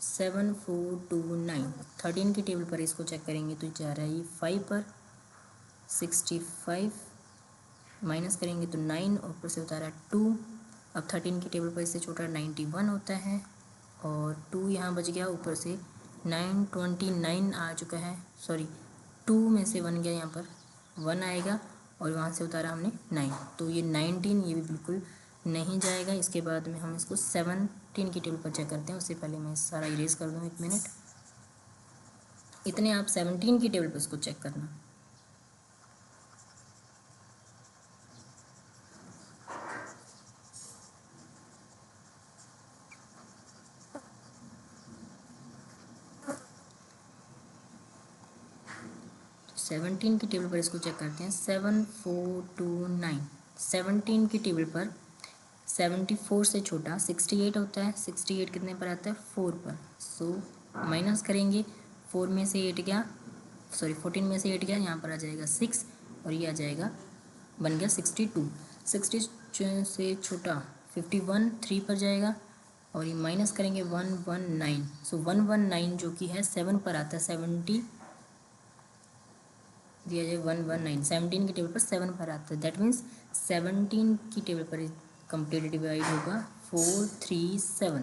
7 4 2 9, 13 की टेबल पर इसको चेक करेंगे तो जा रहा है ये 5 पर, 65 माइनस करेंगे तो 9 और ऊपर से उतारा 2। अब 13 की टेबल पर इससे छोटा 91 होता है और 2 यहाँ बच गया, ऊपर से 9 29 आ चुका है, सॉरी 2 में से 1 गया, यहाँ पर 1 आएगा और वहाँ से उतारा हमने 9, तो ये 19 ये भी बिल्कुल नहीं जाएगा। इसके बाद में हम इसको 17 की टेबल पर चेक करते हैं। उससे पहले मैं सारा इरेज कर दूँ, 1 मिनट, इतने आप 17 की टेबल पर इसको चेक करना। तो 17 की टेबल पर इसको चेक करते हैं, 7 4 2 9, 17 की टेबल पर 74 से छोटा 68 होता है, 68 कितने पर आता है 4 पर, सो माइनस करेंगे, 4 में से 8 गया, सॉरी 14 में से 8 गया, यहाँ पर आ जाएगा 6 और ये आ जाएगा, बन गया 62। 60 से छोटा 51 3 पर जाएगा और ये माइनस करेंगे 119, सो 119 जो कि है 7 पर आता है, 70 दिया जाए 119, 17 की टेबल पर 7 पर आता है, दैट मीन्स 17 की टेबल पर कंप्लीट डिवाइड होगा 4 3 7।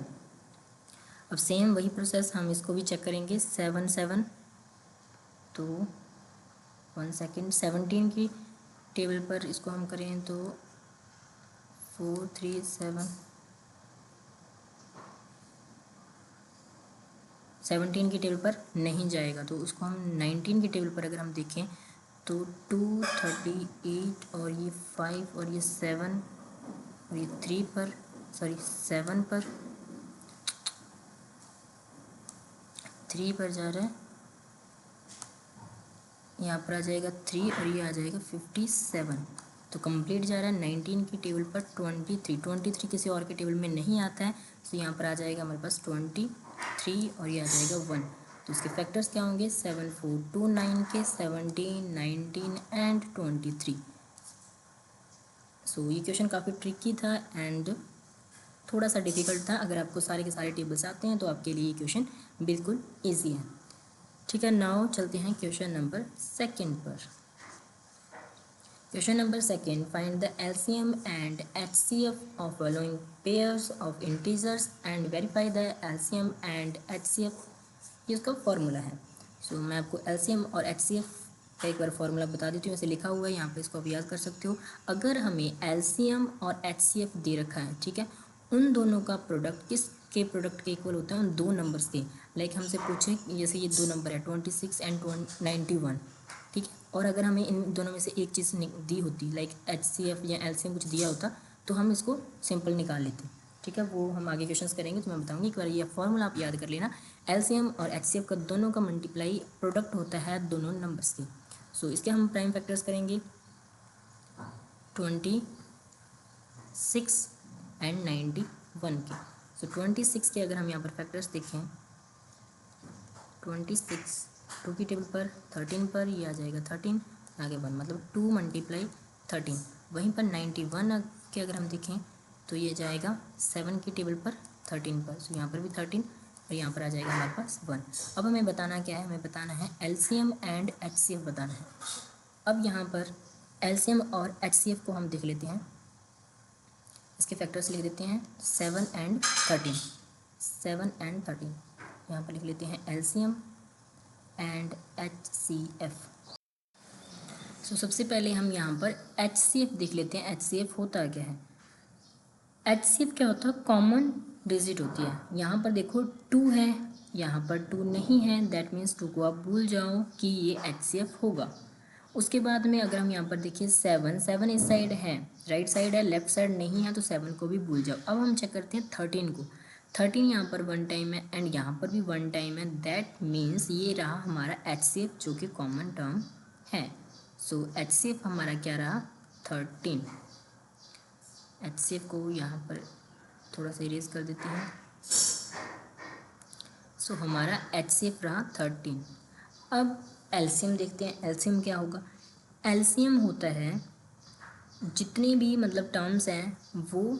अब सेम वही प्रोसेस हम इसको भी चेक करेंगे, 7 7, तो 1 सेकेंड, 17 की टेबल पर इसको हम करें तो 4 3 7, 17 की टेबल पर नहीं जाएगा, तो उसको हम 19 की टेबल पर अगर हम देखें तो 2 38 और ये 5 और ये 7 और ये 3 पर, सॉरी 7 पर, 3 पर जा रहा है, यहाँ पर आ जाएगा 3 और ये आ जाएगा 57। तो कंप्लीट जा रहा है 19 की टेबल पर 23 किसी और के टेबल में नहीं आता है, तो यहाँ पर आ जाएगा हमारे पास 23 और ये आ जाएगा 1। तो इसके फैक्टर्स क्या होंगे, 7 4 2 9 के 17 19 एंड 23। सो ये क्वेश्चन काफ़ी ट्रिकी था एंड थोड़ा सा डिफिकल्ट था। अगर आपको सारे के सारे टेबल्स आते हैं तो आपके लिए ये क्वेश्चन बिल्कुल ईजी है। ठीक है, नाउ चलते हैं क्वेश्चन नंबर 2 पर। Question number 2, find the LCM and HCF of following pairs of integers and verify the LCM and HCF. ये उसका फॉर्मूला है। सो मैं आपको एलसीएम और एचसीएफ का एक बार फॉर्मूला बता देती हूँ, ऐसे लिखा हुआ है यहाँ पे, इसको आप याद कर सकते हो। अगर हमें एलसीएम और एचसीएफ दे रखा है, ठीक है, उन दोनों का प्रोडक्ट किस के प्रोडक्ट के इक्वल होता है, उन दो नंबर्स के। लाइक हमसे पूछे जैसे ये दो नंबर है 26 एंड 91, ठीक है, और अगर हमें इन दोनों में से एक चीज़ दी होती, लाइक एचसीएफ या एलसीएम कुछ दिया होता, तो हम इसको सिंपल निकाल लेते। ठीक है, वो हम आगे क्वेश्चंस करेंगे तो मैं बताऊंगी। एक बार ये फॉर्मूला आप याद कर लेना। एलसीएम और एचसीएफ का दोनों का मल्टीप्लाई प्रोडक्ट होता है दोनों नंबर्स के। सो इसके हम प्राइम फैक्टर्स करेंगे 26 एंड 91 के। सो 26 के अगर हम यहाँ पर फैक्टर्स देखें, 26 2 की टेबल पर, 13 पर, ये आ जाएगा 13 आगे 1, मतलब 2 × 13। वहीं पर 91 के अगर हम देखें तो ये जाएगा 7 की टेबल पर 13 पर, सो यहाँ पर भी 13 और यहाँ पर आ जाएगा हमारे पास 1। अब हमें बताना क्या है, हमें बताना है एलसीएम एंड एचसीएफ बताना है। अब यहाँ पर एलसीएम और एचसीएफ को हम देख लेते हैं। इसके फैक्टर्स लिख देते हैं 7 एंड 13, 7 एंड 13। यहाँ पर लिख लेते हैं एलसीएम एंड HCF। सो सबसे पहले हम यहाँ पर HCF देख लेते हैं। HCF होता क्या है, HCF क्या होता है, कॉमन डिजिट होती है। यहाँ पर देखो 2 है, यहाँ पर 2 नहीं है, दैट मीन्स 2 को आप भूल जाओ कि ये HCF होगा। उसके बाद में अगर हम यहाँ पर देखिए 7 इस साइड है, राइट साइड है, लेफ्ट साइड नहीं है, तो 7 को भी भूल जाओ। अब हम चेक करते हैं 13 को। 13 यहाँ पर 1 टाइम है एंड यहाँ पर भी 1 टाइम है, दैट मीन्स ये रहा हमारा HCF जो कि कॉमन टर्म है। सो HCF हमारा क्या रहा, 13। HCF को यहाँ पर थोड़ा सा इरेज कर देते हैं। सो हमारा HCF रहा 13। अब एलसीएम देखते हैं। एलसीएम क्या होगा, एलसीएम होता है जितनी भी मतलब टर्म्स हैं वो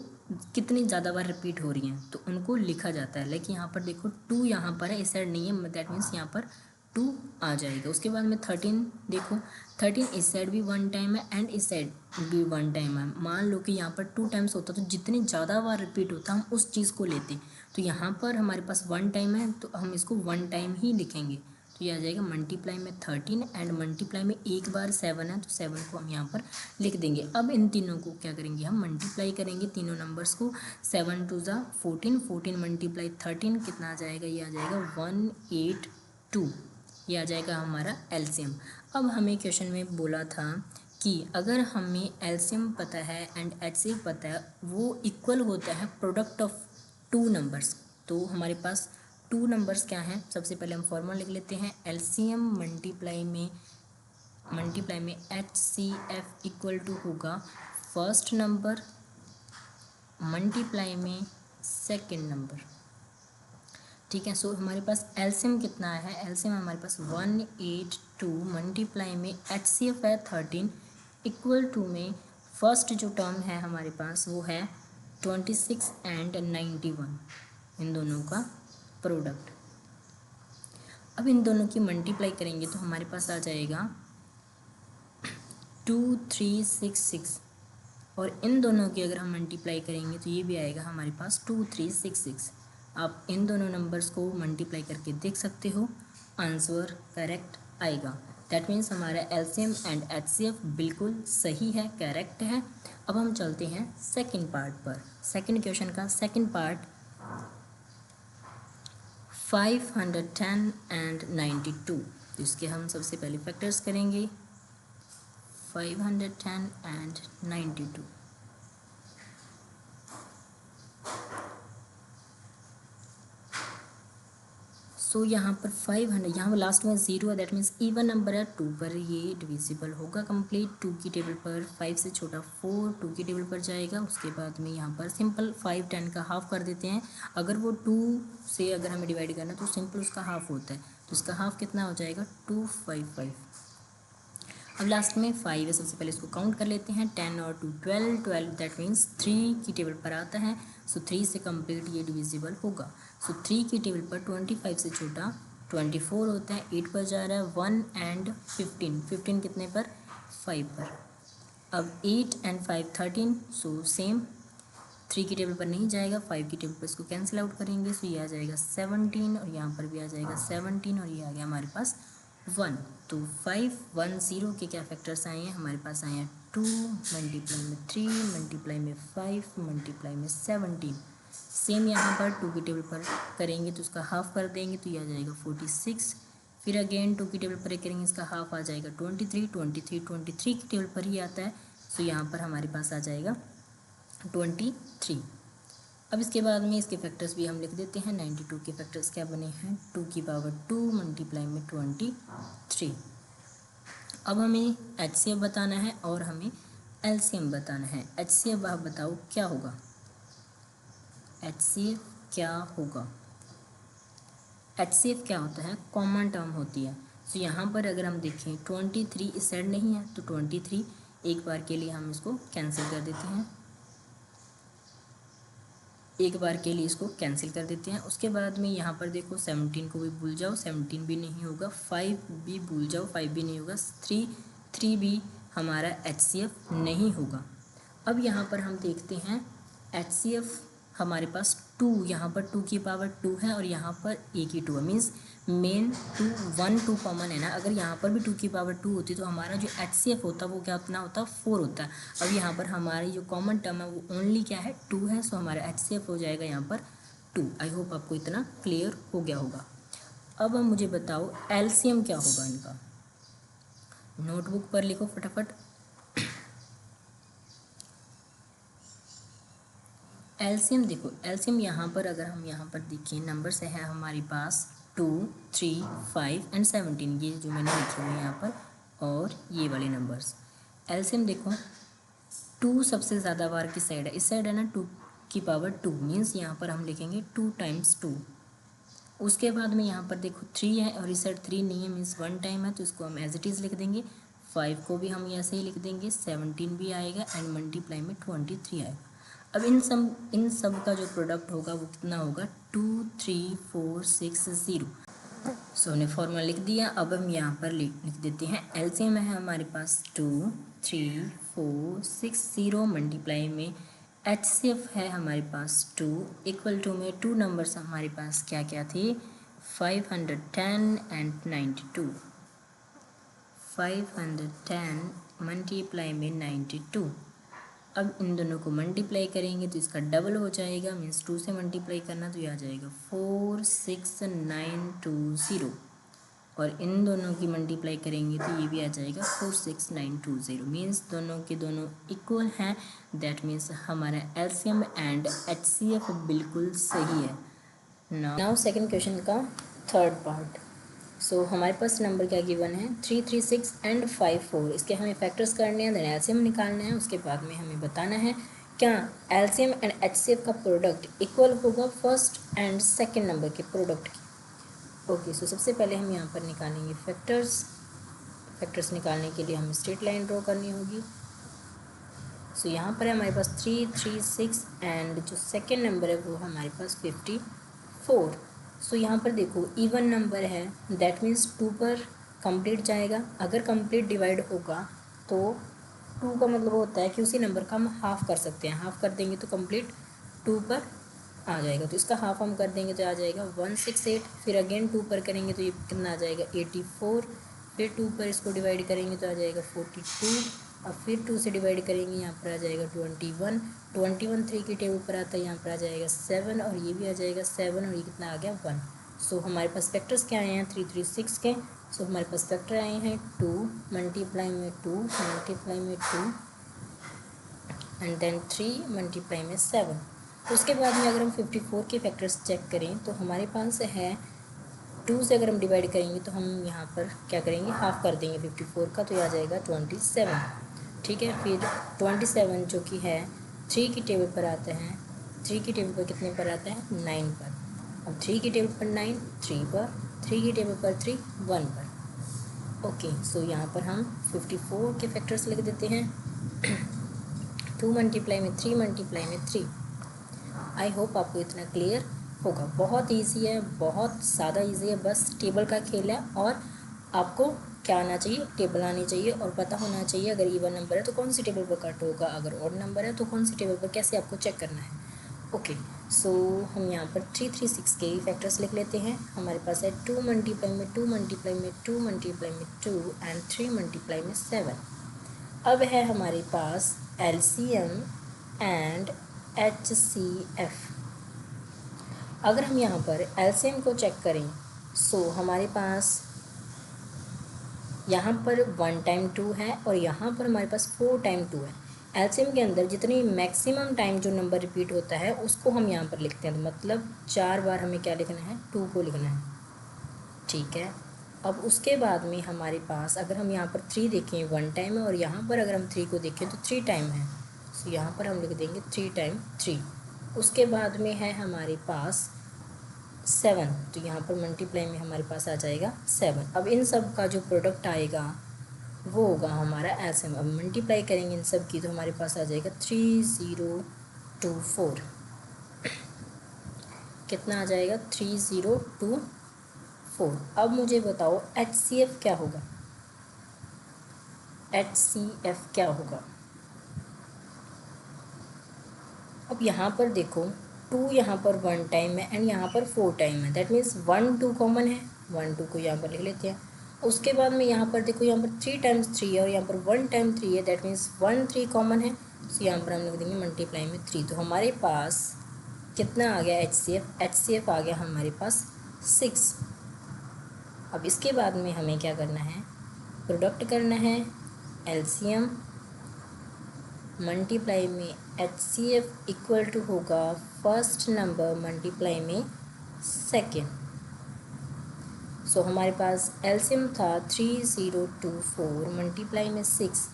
कितनी ज़्यादा बार रिपीट हो रही हैं तो उनको लिखा जाता है। लाइक यहाँ पर देखो 2 यहाँ पर है, इस साइड नहीं है, दैट मीन्स यहाँ पर 2 आ जाएगा। उसके बाद में 13 देखो, 13 इस साइड भी 1 टाइम है एंड इस साइड भी 1 टाइम है। मान लो कि यहाँ पर 2 टाइम्स होता तो जितनी ज़्यादा बार रिपीट होता हम उस चीज़ को लेते। तो यहाँ पर हमारे पास 1 टाइम है तो हम इसको 1 टाइम ही लिखेंगे। तो ये आ जाएगा मल्टीप्लाई में 13 एंड मल्टीप्लाई में एक बार 7 है तो 7 को हम यहाँ पर लिख देंगे। अब इन तीनों को क्या करेंगे, हम मल्टीप्लाई करेंगे तीनों नंबर्स को। 7 2 ज़ा 14, 14 मल्टीप्लाई 13 कितना आ जाएगा, ये आ जाएगा 182। ये आ जाएगा हमारा एलसीएम। अब हमें क्वेश्चन में बोला था कि अगर हमें एलसीएम पता है एंड एचसीएफ पता है, वो इक्वल होता है प्रोडक्ट ऑफ 2 नंबर्स। तो हमारे पास 2 नंबर्स क्या हैं, सबसे पहले हम फॉर्मूला लिख लेते हैं। एलसीएम मल्टीप्लाई में HCF इक्वल टू होगा फर्स्ट नंबर मल्टीप्लाई में सेकंड नंबर। ठीक है, सो हमारे पास एलसीएम कितना है, एलसीएम हमारे पास 182 मल्टीप्लाई में HCF है 13 इक्वल टू में फर्स्ट जो टर्म है हमारे पास वो है 26 एंड 91, इन दोनों का प्रोडक्ट। अब इन दोनों की मल्टीप्लाई करेंगे तो हमारे पास आ जाएगा 2366 और इन दोनों की अगर हम मल्टीप्लाई करेंगे तो ये भी आएगा हमारे पास 2366। आप इन दोनों नंबर्स को मल्टीप्लाई करके देख सकते हो, आंसर करेक्ट आएगा। दैट मीन्स हमारा एलसीएम एंड एचसीएफ बिल्कुल सही है, करेक्ट है। अब हम चलते हैं सेकंड पार्ट पर। सेकंड क्वेश्चन का सेकंड पार्ट 510 एंड 92। तो इसके हम सबसे पहले फैक्टर्स करेंगे 510 एंड 92। सो यहाँ पर 500, यहाँ पर लास्ट में 0 है, दैट मीन्स इवन नंबर है, 2 पर ये डिविजिबल होगा कंप्लीट। 2 की टेबल पर 5 से छोटा 4 2 की टेबल पर जाएगा। उसके बाद में यहाँ पर सिंपल 5 10 का हाफ कर देते हैं। अगर वो 2 से अगर हमें डिवाइड करना तो सिंपल उसका हाफ होता है, तो इसका हाफ कितना हो जाएगा 255। अब लास्ट में 5 है, सबसे पहले इसको काउंट कर लेते हैं। 10 और 2 12, 12 दैट मीन्स 3 की टेबल पर आता है। सो 3 से कंप्लीट ये डिविजिबल होगा। सो 3 की टेबल पर 25 से छोटा 24 होता है। 8 पर जा रहा है 1 एंड 15, 15 कितने पर 5 पर। अब 8 एंड 5 13, सो सेम 3 की टेबल पर नहीं जाएगा, 5 की टेबल पर इसको कैंसिल आउट करेंगे। सो ये आ जाएगा 17 और यहाँ पर भी आ जाएगा 17 और ये आ गया हमारे पास 1। तो 5 1 0 के क्या फैक्टर्स आए हैं हमारे पास? आए हैं 2 मल्टीप्लाई में 3 मल्टीप्लाई में 5 मल्टीप्लाई में 17। सेम यहाँ पर 2 की टेबल पर करेंगे तो उसका हाफ कर देंगे तो ये आ जाएगा 46। फिर अगेन 2 की टेबल पर करेंगे, इसका हाफ आ जाएगा 23 23 की टेबल पर ही आता है। सो यहाँ पर हमारे पास आ जाएगा 23। अब इसके बाद में इसके फैक्टर्स भी हम लिख देते हैं। 92 के फैक्टर्स क्या बने हैं? 2 की पावर 2 मल्टीप्लाई में 23। अब हमें HCF बताना है और हमें LCM बताना है। HCF आप बताओ क्या होगा? HCF क्या होगा? HCF क्या होता है? कॉमन टर्म होती है। सो यहाँ पर अगर हम देखें 23 इस साइड नहीं है तो 23 एक बार के लिए हम इसको कैंसिल कर देते हैं, एक बार के लिए इसको कैंसिल कर देते हैं। उसके बाद में यहाँ पर देखो 17 को भी भूल जाओ, 17 भी नहीं होगा। 5 भी भूल जाओ, 5 भी नहीं होगा। 3 भी हमारा HCF नहीं होगा। अब यहाँ पर हम देखते हैं HCF हमारे पास 2, यहाँ पर 2 की पावर 2 है और यहाँ पर एक ही 2 है, मीन्स मेन 2 1 2 कॉमन है ना। अगर यहाँ पर भी 2 की पावर 2 होती तो हमारा जो HCF होता वो क्या उतना होता 4 होता। अब यहाँ पर हमारी जो कॉमन टर्म है वो ओनली क्या है 2 है। सो हमारा HCF हो जाएगा यहाँ पर 2। आई होप आपको इतना क्लियर हो गया होगा। अब मुझे बताओ LCM क्या होगा इनका? नोटबुक पर लिखो फटाफट। LCM देखो, LCM यहाँ पर अगर हम यहाँ पर देखें नंबर्स है हमारे पास 2 3 5 एंड 17, ये जो मैंने लिखे हुए हैं यहाँ पर, और ये वाले नंबर्स। LCM देखो 2 सबसे ज़्यादा बार किस साइड है? इस साइड है ना, 2 की पावर 2, मीन्स यहाँ पर हम लिखेंगे 2 टाइम्स 2। उसके बाद में यहाँ पर देखो 3 है और इस साइड 3 नहीं है, मीन्स 1 टाइम है, तो इसको हम एज इट इज़ लिख देंगे। 5 को भी हम ऐसे ही लिख देंगे, 17 भी आएगा एंड मल्टीप्लाई में 23 आएगा। अब इन सब का जो प्रोडक्ट होगा वो कितना होगा? 2 3 4 6 0। सो हमने फॉर्मूला लिख दिया। अब हम यहाँ पर लिख देते हैं LCM है हमारे पास 2 3 4 6 0 मल्टीप्लाई में HCF है हमारे पास 2 इक्वल टू में 2 नंबर्स हमारे पास क्या क्या थे? 510 एंड 92। 510 मल्टीप्लाई में 92। अब इन दोनों को मल्टीप्लाई करेंगे तो इसका डबल हो जाएगा, मीन्स 2 से मल्टीप्लाई करना तो ये आ जाएगा 46920। और इन दोनों की मल्टीप्लाई करेंगे तो ये भी आ जाएगा 46920, मीन्स दोनों के दोनों इक्वल हैं। दैट मीन्स हमारा LCM एंड HCF बिल्कुल सही है। नाउ सेकेंड क्वेश्चन का थर्ड पार्ट। सो हमारे पास नंबर क्या गिवन है? 3 3 6 एंड 5 4। इसके हमें फैक्टर्स करने हैं, देन LCM निकालना है। उसके बाद में हमें बताना है क्या LCM एंड HCF का प्रोडक्ट इक्वल होगा फर्स्ट एंड सेकंड नंबर के प्रोडक्ट की। ओके, सो सबसे पहले हम यहाँ पर निकालेंगे फैक्टर्स निकालने के लिए हमें स्ट्रेट लाइन ड्रॉ करनी होगी। सो यहाँ पर है हमारे पास 3 3 6 एंड जो सेकेंड नंबर है वो हमारे पास 54। सो यहाँ पर देखो इवन नंबर है, दैट मीन्स 2 पर कंप्लीट जाएगा। अगर कंप्लीट डिवाइड होगा तो 2 का मतलब होता है कि उसी नंबर का हम हाफ कर सकते हैं। हाफ कर देंगे तो कंप्लीट 2 पर आ जाएगा, तो इसका हाफ हम कर देंगे तो आ जाएगा 168। फिर अगेन 2 पर करेंगे तो ये कितना आ जाएगा 84। फिर 2 पर इसको डिवाइड करेंगे तो आ जाएगा 42। अब फिर 2 से डिवाइड करेंगे, यहाँ पर आ जाएगा 21। 3 की टेबल पर आता है, यहाँ पर आ जाएगा 7 और ये भी आ जाएगा 7 और ये कितना आ गया 1। सो हमारे पास फैक्टर्स क्या आए हैं 3 3 6 के? सो हमारे पास फैक्टर आए हैं 2 मल्टीप्लाई में 2 मल्टीप्लाई में 2 एंड देन 3 मल्टीप्लाई में 7। तो उसके बाद में अगर हम 54 के फैक्टर्स चेक करें तो हमारे पास है 2 से अगर हम डिवाइड करेंगे तो हम यहाँ पर क्या करेंगे, हाफ कर देंगे 54 का, तो ये आ जाएगा 27। ठीक है, फिर 27 जो कि है 3 की टेबल पर आता है, 3 की टेबल पर कितने पर आता है, 9 पर। अब 3 की टेबल पर 9, 3 पर, 3 की टेबल पर 3, 1 पर। ओके, सो यहाँ पर हम 54 के फैक्टर्स लिख देते हैं। 2 मल्टीप्लाई में 3 मल्टीप्लाई में 3। आई होप आपको इतना क्लियर होगा। बहुत इजी है, बहुत ज़्यादा इजी है, बस टेबल का खेल है। और आपको क्या आना चाहिए, टेबल आनी चाहिए और पता होना चाहिए अगर इवन नंबर है तो कौन सी टेबल पर कट होगा, अगर ऑड नंबर है तो कौन सी टेबल पर, कैसे आपको चेक करना है। ओके, सो हम यहाँ पर 336 के फैक्टर्स लिख लेते हैं। हमारे पास है 2 मल्टीप्लाई में 2 मल्टीप्लाई में 2 मल्टीप्लाई में 2 एंड 3 मल्टीप्लाई में 7। अब है हमारे पास LCM एंड HCF। अगर हम यहाँ पर LCM को चेक करें सो हमारे पास यहाँ पर 1 टाइम 2 है और यहाँ पर हमारे पास 4 टाइम 2 है। एलसीएम के अंदर जितनी मैक्सिमम टाइम जो नंबर रिपीट होता है उसको हम यहाँ पर लिखते हैं, तो मतलब 4 बार हमें क्या लिखना है, 2 को लिखना है। ठीक है, अब उसके बाद में हमारे पास अगर हम यहाँ पर 3 देखें 1 टाइम है और यहाँ पर अगर हम 3 को देखें तो 3 टाइम है, तो यहाँ पर हम लिख देंगे 3 टाइम 3। उसके बाद में है हमारे पास 7, तो यहाँ पर मल्टीप्लाई में हमारे पास आ जाएगा 7। अब इन सब का जो प्रोडक्ट आएगा वो होगा हमारा एलसीएम। अब मल्टीप्लाई करेंगे इन सब की तो हमारे पास आ जाएगा 3024। कितना आ जाएगा, 3024। अब मुझे बताओ HCF क्या होगा, HCF क्या होगा। अब यहाँ पर देखो 2 यहाँ पर 1 टाइम है एंड यहाँ पर 4 टाइम है, दैट मीन्स 1 2 कॉमन है, 1 2 को यहाँ पर लिख लेते हैं। उसके बाद में यहाँ पर देखो यहाँ पर 3 टाइम्स 3 है और यहाँ पर 1 टाइम 3 है, दैट मीन्स 1 3 कॉमन है, तो यहाँ पर हम लिख देंगे मल्टीप्लाई में 3। तो हमारे पास कितना आ गया HCF आ गया हमारे पास 6। अब इसके बाद में हमें क्या करना है, प्रोडक्ट करना है। LCM मल्टीप्लाई में HCF इक्वल टू होगा फर्स्ट नंबर मल्टीप्लाई में सेकेंड। सो हमारे पास LCM था 3024 मल्टीप्लाई में 6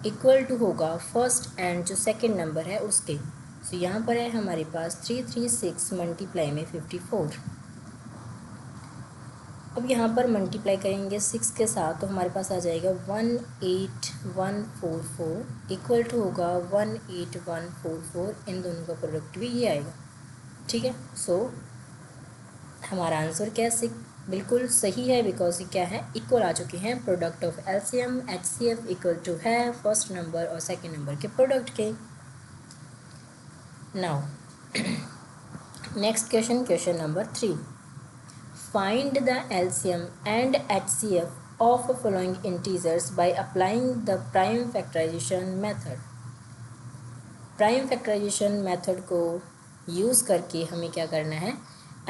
इक्वल टू होगा फर्स्ट एंड जो सेकेंड नंबर है उसके। सो यहाँ पर है हमारे पास 336 मल्टीप्लाई में 54। अब यहाँ पर मल्टीप्लाई करेंगे 6 के साथ तो हमारे पास आ जाएगा 18144 इक्वल टू होगा 18144। इन दोनों का प्रोडक्ट भी ये आएगा। ठीक है, सो हमारा आंसर कैसे बिल्कुल सही है, बिकॉज ये क्या है, इक्वल आ चुके हैं। Product of LCM HCF equal to है फर्स्ट नंबर और सेकेंड नंबर के प्रोडक्ट के। Now next question number 3। Find the LCM and HCF of the following integers by applying the prime factorization method। Prime factorization method को use करके हमें क्या करना है,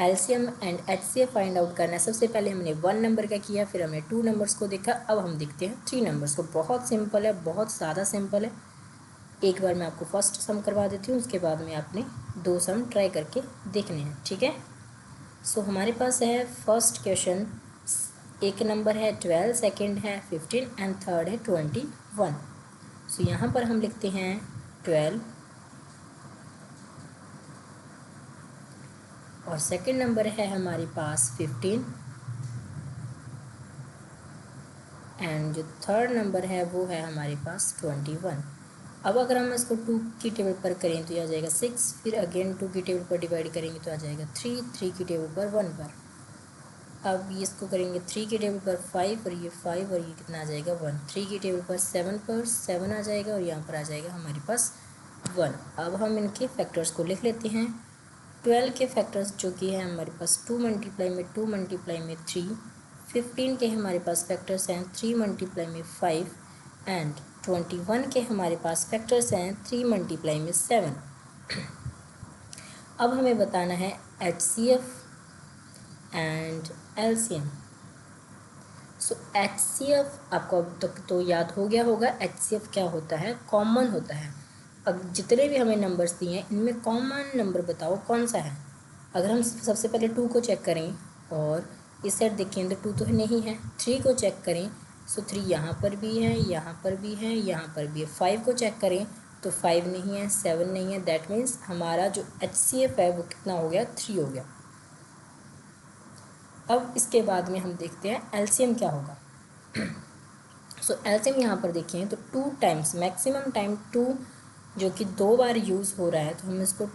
LCM and HCF find out करना है। सबसे पहले हमने 1 नंबर का किया, फिर हमने 2 नंबर्स को देखा, अब हम देखते हैं 3 नंबर्स को। बहुत सिंपल है, बहुत ज़्यादा सिंपल है। एक बार मैं आपको फर्स्ट सम करवा देती हूँ, उसके बाद में आपने 2 सम ट्राई करके देखने हैं। ठीक है, सो हमारे पास है फर्स्ट क्वेश्चन, एक नंबर है 12, सेकंड है 15 एंड थर्ड है 21। सो यहाँ पर हम लिखते हैं 12 और सेकंड नंबर है हमारे पास 15 एंड जो थर्ड नंबर है वो है हमारे पास 21। अब अगर हम इसको 2 की टेबल पर करें तो यह आ जाएगा 6, फिर अगेन 2 की टेबल पर डिवाइड करेंगे तो आ जाएगा 3, 3 की टेबल पर 1 पर। अब ये इसको करेंगे 3 की टेबल पर 5 और ये 5 और ये कितना आ जाएगा 1, 3 की टेबल पर 7 आ जाएगा और यहाँ पर आ जाएगा हमारे पास 1। अब हम इनके फैक्टर्स को लिख लेते हैं। 12 के फैक्टर्स जो कि है हमारे पास 2 मल्टीप्लाई में 2 मल्टीप्लाई में 3, 15 के हमारे पास फैक्टर्स हैं 3 मल्टीप्लाई में 5 एंड 21 के हमारे पास फैक्टर्स हैं 3 मल्टीप्लाई में 7। अब हमें बताना है HCF and LCM। So HCF आपको अब तक तो याद हो गया होगा। HCF क्या होता है, कॉमन होता है। अब जितने भी हमें नंबर्स दिए हैं इनमें कॉमन नंबर बताओ कौन सा है। अगर हम सबसे पहले 2 को चेक करें और इस साइड देखें तो 2 तो नहीं है। 3 को चेक करें, सो 3 यहाँ पर भी है, यहाँ पर भी है, यहाँ पर भी है। 5 को चेक करें तो 5 नहीं है, 7 नहीं है। दैट मीन्स हमारा जो HCF है वो कितना हो गया, 3 हो गया। अब इसके बाद में हम देखते हैं एलसीएम क्या होगा। सो एलसीएम यहाँ पर देखें तो 2 टाइम्स, मैक्सिमम टाइम 2 जो कि 2 बार यूज़ हो रहा है, तो हम इसको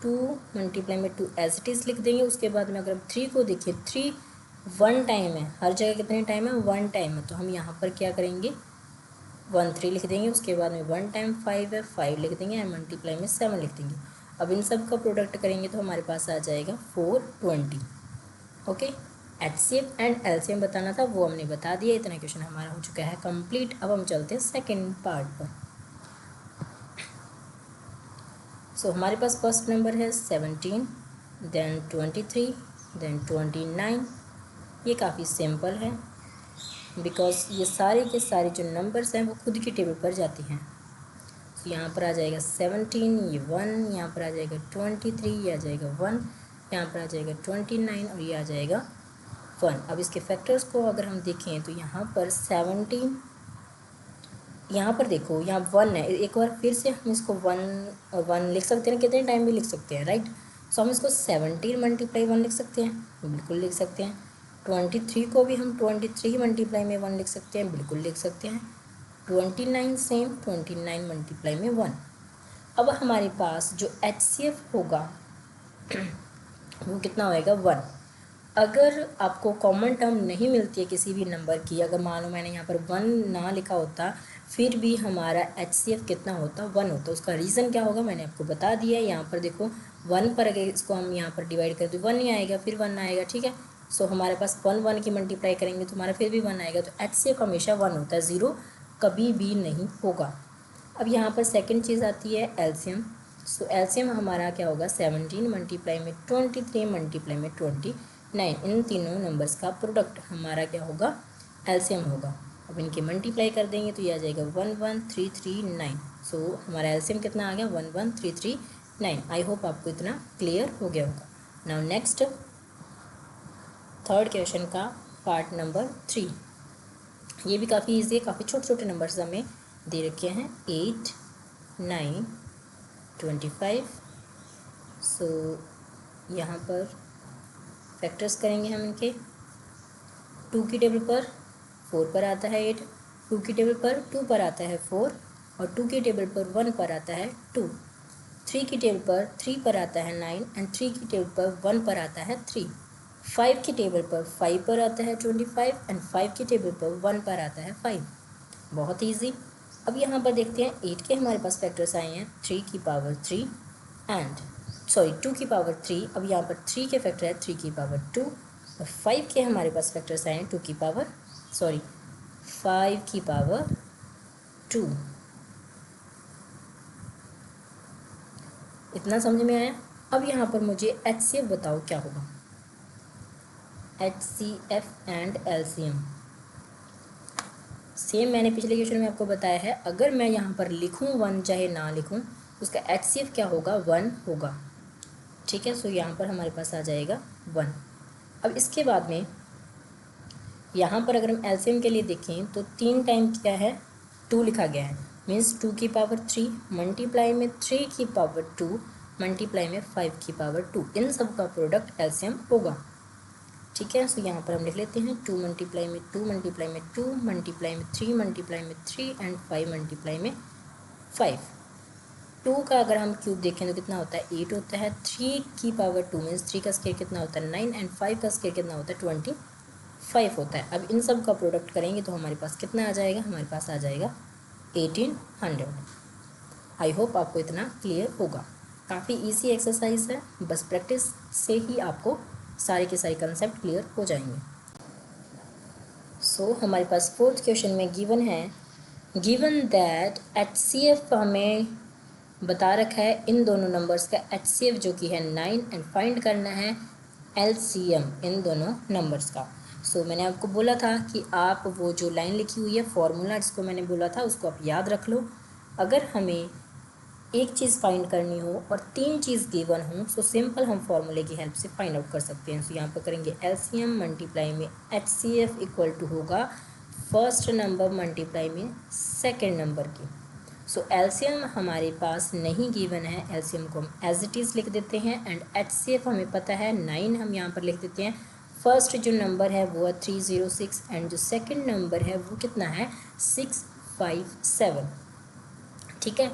2 मल्टीप्लाई में 2 एज इट इज़ लिख देंगे। उसके बाद में अगर हम 3 को देखें, 3 1 टाइम है, हर जगह कितने टाइम है, 1 टाइम है, तो हम यहाँ पर क्या करेंगे, 1 3 लिख देंगे। उसके बाद में 1 टाइम 5 है, 5 लिख देंगे एंड मल्टीप्लाई में 7 लिख देंगे। अब इन सब का प्रोडक्ट करेंगे तो हमारे पास आ जाएगा 420। ओके, HCF एंड LCM बताना था, वो हमने बता दिया। इतना क्वेश्चन हमारा हो चुका है कंप्लीट। अब हम चलते हैं सेकंड पार्ट पर। सो हमारे पास फर्स्ट नंबर है 17, देन 23, देन 29। ये काफ़ी सिंपल है बिकॉज ये सारे के सारे जो नंबर्स हैं वो खुद की टेबल पर जाती हैं। तो यहाँ पर आ जाएगा 17, ये 1, यहाँ पर आ जाएगा 23, ये आ जाएगा 1, यहाँ पर आ जाएगा 29 और ये आ जाएगा 1। अब इसके फैक्टर्स को अगर हम देखें तो यहाँ पर 17, यहाँ पर देखो यहाँ 1 है। एक बार फिर से हम इसको 1 लिख सकते हैं, कितने टाइम भी लिख सकते हैं, राइट। सो हम इसको 17 मल्टीप्लाई 1 लिख सकते हैं, बिल्कुल लिख सकते हैं। 23 को भी हम 23 मल्टीप्लाई में 1 लिख सकते हैं, बिल्कुल लिख सकते हैं। 29 सेम, 29 मल्टीप्लाई में 1। अब हमारे पास जो HCF होगा वो कितना होएगा, 1। अगर आपको कॉमन टर्म नहीं मिलती है किसी भी नंबर की, अगर मान लो मैंने यहाँ पर 1 ना लिखा होता, फिर भी हमारा HCF कितना होता, 1 होता। उसका रीज़न क्या होगा मैंने आपको बता दिया है। यहाँ पर देखो 1 पर अगर इसको हम यहाँ पर डिवाइड कर दो 1 ही आएगा, फिर 1 आएगा, ठीक है। सो हमारे पास 1 की मल्टीप्लाई करेंगे तो हमारा फिर भी 1 आएगा। तो HCF हमेशा 1 होता है, 0 कभी भी नहीं होगा। अब यहाँ पर सेकेंड चीज़ आती है एलसीएम। सो एलसीएम हमारा क्या होगा, 17 मल्टीप्लाई में 23 मल्टीप्लाई में 29। इन तीनों नंबर्स का प्रोडक्ट हमारा क्या होगा, एलसीएम होगा। अब इनके मल्टीप्लाई कर देंगे तो ये आ जाएगा 11339। सो हमारा एलसीएम कितना आ गया, 11339। आई होप आपको इतना क्लियर हो गया होगा। नाउ नेक्स्ट थर्ड क्वेश्चन का पार्ट नंबर 3। ये भी काफ़ी ईजी है, काफ़ी छोटे छोटे नंबर्स हमें दे रखे हैं, 8, 9, 25। सो यहाँ पर फैक्टर्स करेंगे हम इनके। 2 की टेबल पर 4 पर आता है 8, 2 की टेबल पर 2 पर आता है 4 और 2 की टेबल पर 1 पर आता है 2। 3 की टेबल पर 3 पर आता है 9 एंड 3 की टेबल पर 1 पर आता है 3। 5 की टेबल पर 5 पर आता है 25 एंड 5 की टेबल पर 1 पर आता है 5। बहुत ईजी। अब यहाँ पर देखते हैं 8 के हमारे पास फैक्टर्स आए हैं 3 की पावर 3 एंड 2 की पावर 3। अब यहाँ पर 3 के फैक्टर है 3 की पावर 2 और 5 के हमारे पास फैक्टर्स आए हैं 5 की पावर 2। इतना समझ में आया। अब यहाँ पर मुझे HCF बताओ क्या होगा, HCF एंड LCM। सेम मैंने पिछले क्वेश्चन में आपको बताया है, अगर मैं यहाँ पर लिखूँ 1 चाहे ना लिखूँ, उसका HCF क्या होगा, 1 होगा, ठीक है। सो यहाँ पर हमारे पास आ जाएगा 1। अब इसके बाद में यहाँ पर अगर हम LCM के लिए देखें तो 3 टाइम क्या है, 2 लिखा गया है, मीन्स 2 की पावर 3 मल्टीप्लाई में 3 की पावर 2 मल्टीप्लाई में 5 की पावर 2। इन सब का प्रोडक्ट LCM होगा, ठीक है। सो यहाँ पर हम लिख लेते हैं 2 मल्टीप्लाई में 2 मल्टीप्लाई में 2 मल्टीप्लाई में 3 मल्टीप्लाई में 3 एंड 5 मल्टीप्लाई में 5। 2 का अगर हम क्यूब देखें तो कितना होता है, 8 होता है। 3 की पावर 2 मीन्स 3 का स्क्वायर कितना होता है, 9 एंड 5 का स्क्वायर कितना होता है, 25 होता है। अब इन सब का प्रोडक्ट करेंगे तो हमारे पास कितना आ जाएगा, हमारे पास आ जाएगा 1800। आई होप आपको इतना क्लियर होगा। काफ़ी ईजी एक्सरसाइज है, बस प्रैक्टिस से ही आपको सारे के सारे कंसेप्ट क्लियर हो जाएंगे। सो हमारे पास फोर्थ क्वेश्चन में गिवन है, गिवन दैट HCF हमें बता रखा है इन दोनों नंबर्स का HCF जो कि है 9 एंड फाइंड करना है LCM इन दोनों नंबर्स का। सो मैंने आपको बोला था कि आप वो जो लाइन लिखी हुई है फॉर्मूला जिसको मैंने बोला था उसको आप याद रख लो। अगर हमें एक चीज़ फाइंड करनी हो और 3 चीज़ गिवन हो, सो सिंपल हम फॉर्मूले की हेल्प से फाइंड आउट कर सकते हैं। सो यहाँ पर करेंगे एलसीएम मल्टीप्लाई में HCF इक्वल टू होगा फर्स्ट नंबर मल्टीप्लाई में सेकेंड नंबर की। सो एलसीएम हमारे पास नहीं गिवन है, एलसीएम को हम एज इट इज़ लिख देते हैं एंड HCF हमें पता है 9 हम यहाँ पर लिख देते हैं। फर्स्ट जो नंबर है वो है 306 एंड जो सेकंड नंबर है वो कितना है 657। ठीक है,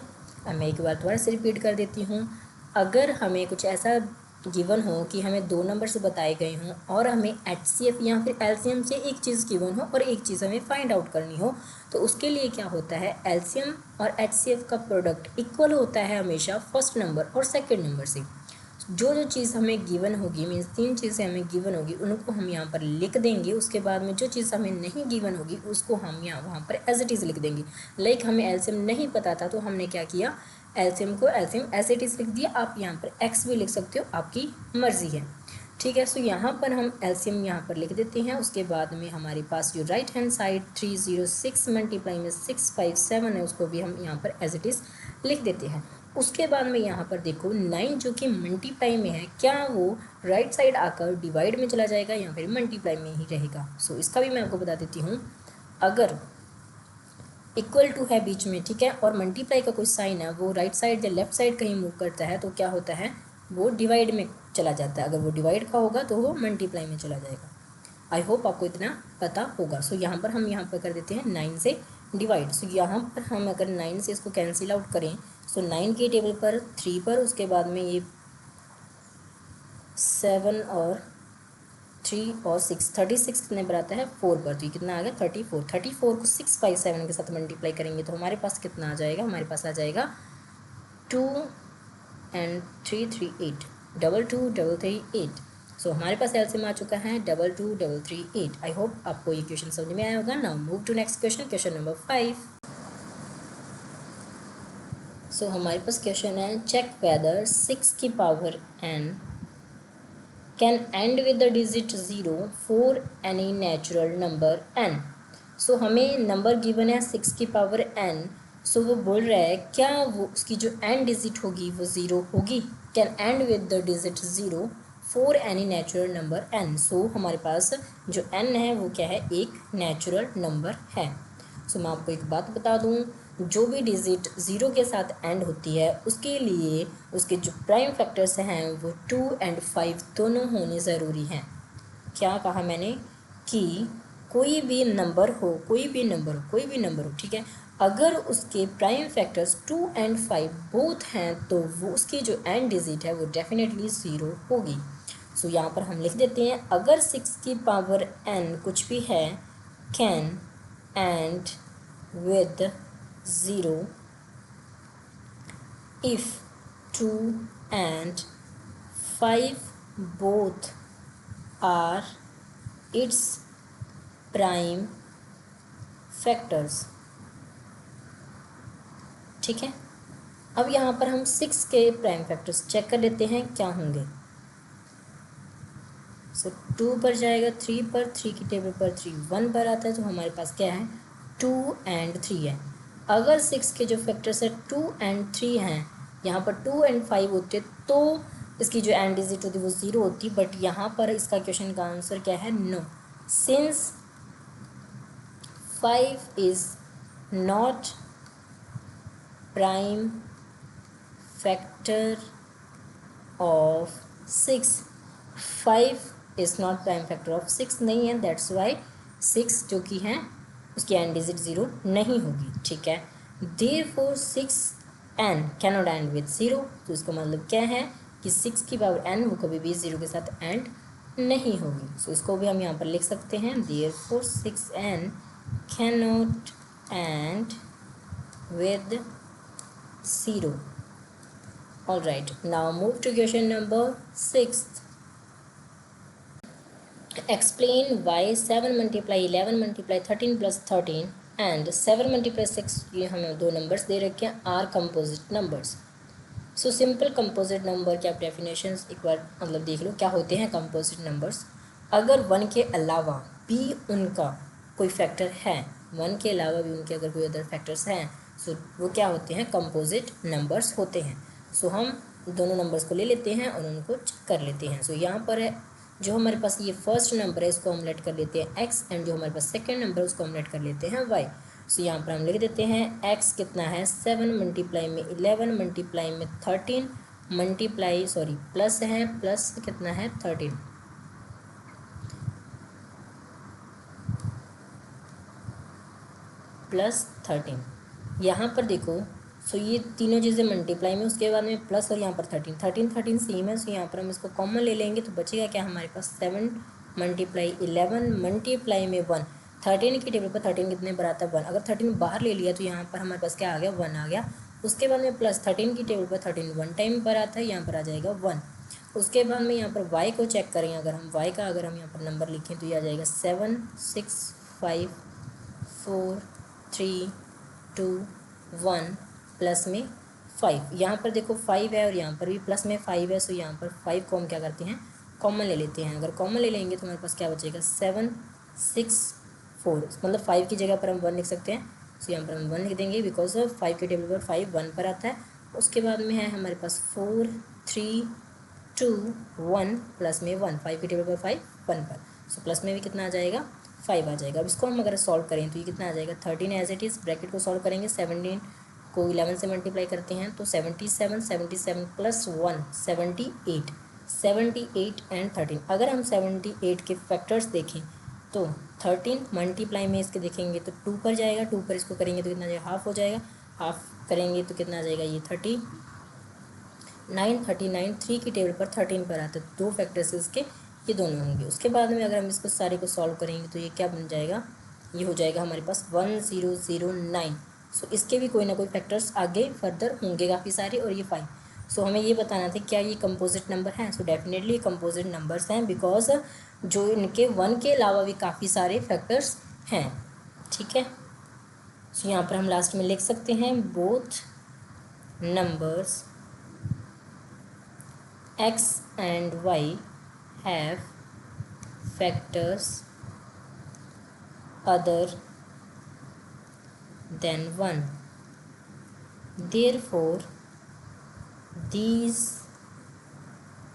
अब मैं एक बार दोबारा से रिपीट कर देती हूँ। अगर हमें कुछ ऐसा गिवन हो कि हमें 2 नंबर से बताए गए हों और हमें HCF या फिर LCM से एक चीज़ गिवन हो और एक चीज़ हमें फाइंड आउट करनी हो, तो उसके लिए क्या होता है, LCM और HCF का प्रोडक्ट इक्वल होता है हमेशा फर्स्ट नंबर और सेकेंड नंबर से। जो जो चीज़ हमें गिवन होगी, मीन्स 3 चीज़ें हमें गिवन होगी, उनको हम यहाँ पर लिख देंगे। उसके बाद में जो चीज़ हमें नहीं गिवन होगी उसको हम वहाँ पर एज इट इज़ लिख देंगे। लाइक हमें एलसीएम नहीं पता था तो हमने क्या किया, एलसीएम को एलसीएम एज इट इज़ लिख दिया। आप यहाँ पर एक्स भी लिख सकते हो, आपकी मर्ज़ी है। ठीक है, सो यहाँ पर हम एलसीएम यहाँ पर लिख देते हैं। उसके बाद में हमारे पास जो राइट हैंड साइड 306 मल्टीप्लाई में 657 है उसको भी हम यहाँ पर एज इट इज़ लिख देते हैं। उसके बाद में यहाँ पर देखो 9 जो कि मल्टीप्लाई में है, क्या वो राइट साइड आकर डिवाइड में चला जाएगा या फिर मल्टीप्लाई में ही रहेगा। सो इसका भी मैं आपको बता देती हूँ। अगर इक्वल टू है बीच में, ठीक है, और मल्टीप्लाई का कोई साइन है वो राइट साइड या लेफ्ट साइड कहीं मूव करता है तो क्या होता है, वो डिवाइड में चला जाता है। अगर वो डिवाइड का होगा तो वो मल्टीप्लाई में चला जाएगा। आई होप आपको इतना पता होगा। सो यहाँ पर हम यहाँ पर कर देते हैं 9 से डिवाइड। सो यहाँ पर हम अगर 9 से इसको कैंसिल आउट करें, सो 9 के टेबल पर 3 पर, उसके बाद में ये 7 और 3 और 6, 36 कितने पर आता है 4 पर, तो ये कितना आ गया 34। 34 को 657 के साथ मल्टीप्लाई करेंगे तो हमारे पास कितना आ जाएगा, हमारे पास आ जाएगा 2 and 338, 223338। सो हमारे पास एलसीएम आ चुका है 22338। आई होप आपको ये क्वेश्चन समझ में आया होगा। Now move to next question, question number 5। So हमारे पास क्वेश्चन है, चेक वेदर 6 की power n can end with the digit 0 for any natural number n। So हमें नंबर गिवन है 6 की पावर n। सो वो बोल रहा है क्या वो उसकी जो n डिजिट होगी वो 0 होगी, can end with the digit 0 for any natural number n। सो हमारे पास जो n है वो क्या है, एक नेचुरल नंबर है। सो मैं आपको एक बात बता दूं, जो भी डिजिट 0 के साथ एंड होती है उसके लिए उसके जो प्राइम फैक्टर्स हैं वो 2 and 5 दोनों होने ज़रूरी हैं। क्या कहा मैंने कि कोई भी नंबर हो, ठीक है, अगर उसके प्राइम फैक्टर्स 2 and 5 बोथ हैं तो वो उसकी जो एंड डिजिट है वो डेफिनेटली 0 होगी। सो यहाँ पर हम लिख देते हैं, अगर 6 की पावर n कुछ भी है, can and with 0 if 2 and 5 both are its prime factors। ठीक है, अब यहाँ पर हम 6 के प्राइम फैक्टर्स चेक कर लेते हैं क्या होंगे। सो 2 पर जाएगा 3 पर, 3 की टेबल पर 3 1 पर आता है तो हमारे पास क्या है 2 and 3 है। अगर 6 के जो फैक्टर्स है 2 and 3 हैं, यहाँ पर 2 and 5 होते तो इसकी जो एंड डिजिट होती वो 0 होती, बट यहाँ पर इसका क्वेश्चन का आंसर क्या है, no, since 5 is not prime factor of 6, 5 is not prime factor of 6 नहीं है, दैट्स वाई 6 जो कि है उसकी एंड डिजिट 0 नहीं होगी। ठीक है, therefore 6n cannot end with 0। तो इसका मतलब क्या है कि 6 की पावर n वो कभी भी 0 के साथ एंड नहीं होगी। सो इसको भी हम यहाँ पर लिख सकते हैं, therefore 6n cannot end with 0। All right, now move to question number 6। Explain why 7 multiply 11 multiply 13 plus 13 and 7 multiply 6, ये हमें 2 नंबर्स दे रखे हैं, are composite numbers. So simple composite number की आप डेफिनेशंस एक बार मतलब देख लो क्या होते हैं कंपोजिट नंबर्स। अगर 1 के अलावा भी उनका कोई फैक्टर है, 1 के अलावा भी उनके अगर कोई अदर फैक्टर्स हैं, सो वो क्या होते हैं, कंपोजिट नंबर्स होते हैं। सो हम दोनों नंबर्स को ले लेते हैं और उनको चेक कर लेते हैं। सो यहाँ पर है जो हमारे पास ये फर्स्ट नंबर है इसको हम लेट कर लेते हैं x, एंड जो हमारे पास सेकेंड नंबर है उसको हम लेट कर लेते हैं y। सो यहाँ पर हम लिख देते हैं x कितना है 7 मल्टीप्लाई में 11 मल्टीप्लाई में 13 मल्टीप्लाई प्लस है, प्लस कितना है 13 प्लस 13। यहाँ पर देखो सो ये तीनों चीज़ें मल्टीप्लाई में, उसके बाद में प्लस और यहाँ पर 13 सेम है। सो यहाँ पर हम इसको कॉमन ले लेंगे तो बचेगा क्या हमारे पास 7 मल्टीप्लाई 11 मल्टीप्लाई में 1। 13 की टेबल पर 13 कितने बार आता है 1, अगर 13 बाहर ले लिया तो यहाँ पर हमारे पास क्या आ गया 1 आ गया। उसके बाद में प्लस 13 की टेबल पर 13 1 टाइम पर आता है, यहाँ पर आ जाएगा 1। उसके बाद में यहाँ पर y को चेक करें, अगर हम y का अगर हम यहाँ पर नंबर लिखें तो ये आ जाएगा 7 6 5 4 3 2 1 प्लस में 5। यहाँ पर देखो 5 है और यहाँ पर भी प्लस में 5 है। सो यहाँ पर 5 को हम क्या करते हैं कॉमन ले लेते हैं। अगर कॉमन ले लेंगे तो हमारे पास क्या बचेगा 7 6 4, मतलब 5 की जगह पर हम 1 लिख सकते हैं। सो यहाँ पर हम 1 लिख देंगे बिकॉज ऑफ 5 के टेबल पर 5 1 पर आता है। उसके बाद में है हमारे पास 4 3 2 1 प्लस में 1, 5 के टेबल पर 5 1 पर। सो प्लस में भी कितना आ जाएगा 5 आ जाएगा। अब इसको हम अगर सॉल्व करें तो ये कितना आ जाएगा 13 एज इट इज़, ब्रैकेट को सॉल्व करेंगे 17 को 11 से मल्टीप्लाई करते हैं तो 77 प्लस 1 78 एंड 13। अगर हम 78 के फैक्टर्स देखें तो 13 मल्टीप्लाई में इसके देखेंगे तो 2 पर जाएगा, 2 पर इसको करेंगे तो कितना जाएगा हाफ हो जाएगा, हाफ करेंगे तो कितना आ जाएगा ये 39 3 की टेबल पर 13 पर आता है, 2 फैक्टर्स इसके ये दोनों होंगे। उसके बाद में अगर हम इसको सारे को सॉल्व करेंगे तो ये क्या बन जाएगा, ये हो जाएगा हमारे पास 1009। सो इसके भी कोई ना कोई फैक्टर्स आगे फर्दर होंगे काफ़ी सारे, और ये 5। सो हमें ये बताना था क्या ये कंपोजिट नंबर हैं। सो डेफिनेटली कंपोजिट नंबर्स हैं बिकॉज जो इनके 1 के अलावा भी काफ़ी सारे फैक्टर्स हैं। ठीक है, सो यहाँ पर हम लास्ट में लिख सकते हैं both numbers x and y have factors other than 1. Therefore, these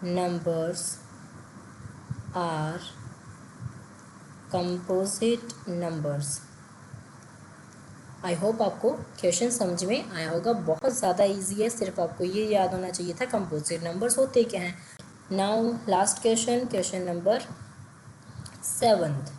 numbers are composite numbers. I hope आपको क्वेश्चन समझ में आया होगा, बहुत ज़्यादा इजी है, सिर्फ आपको ये याद होना चाहिए था कंपोजिट नंबर्स होते क्या हैं। Now last question number 7th.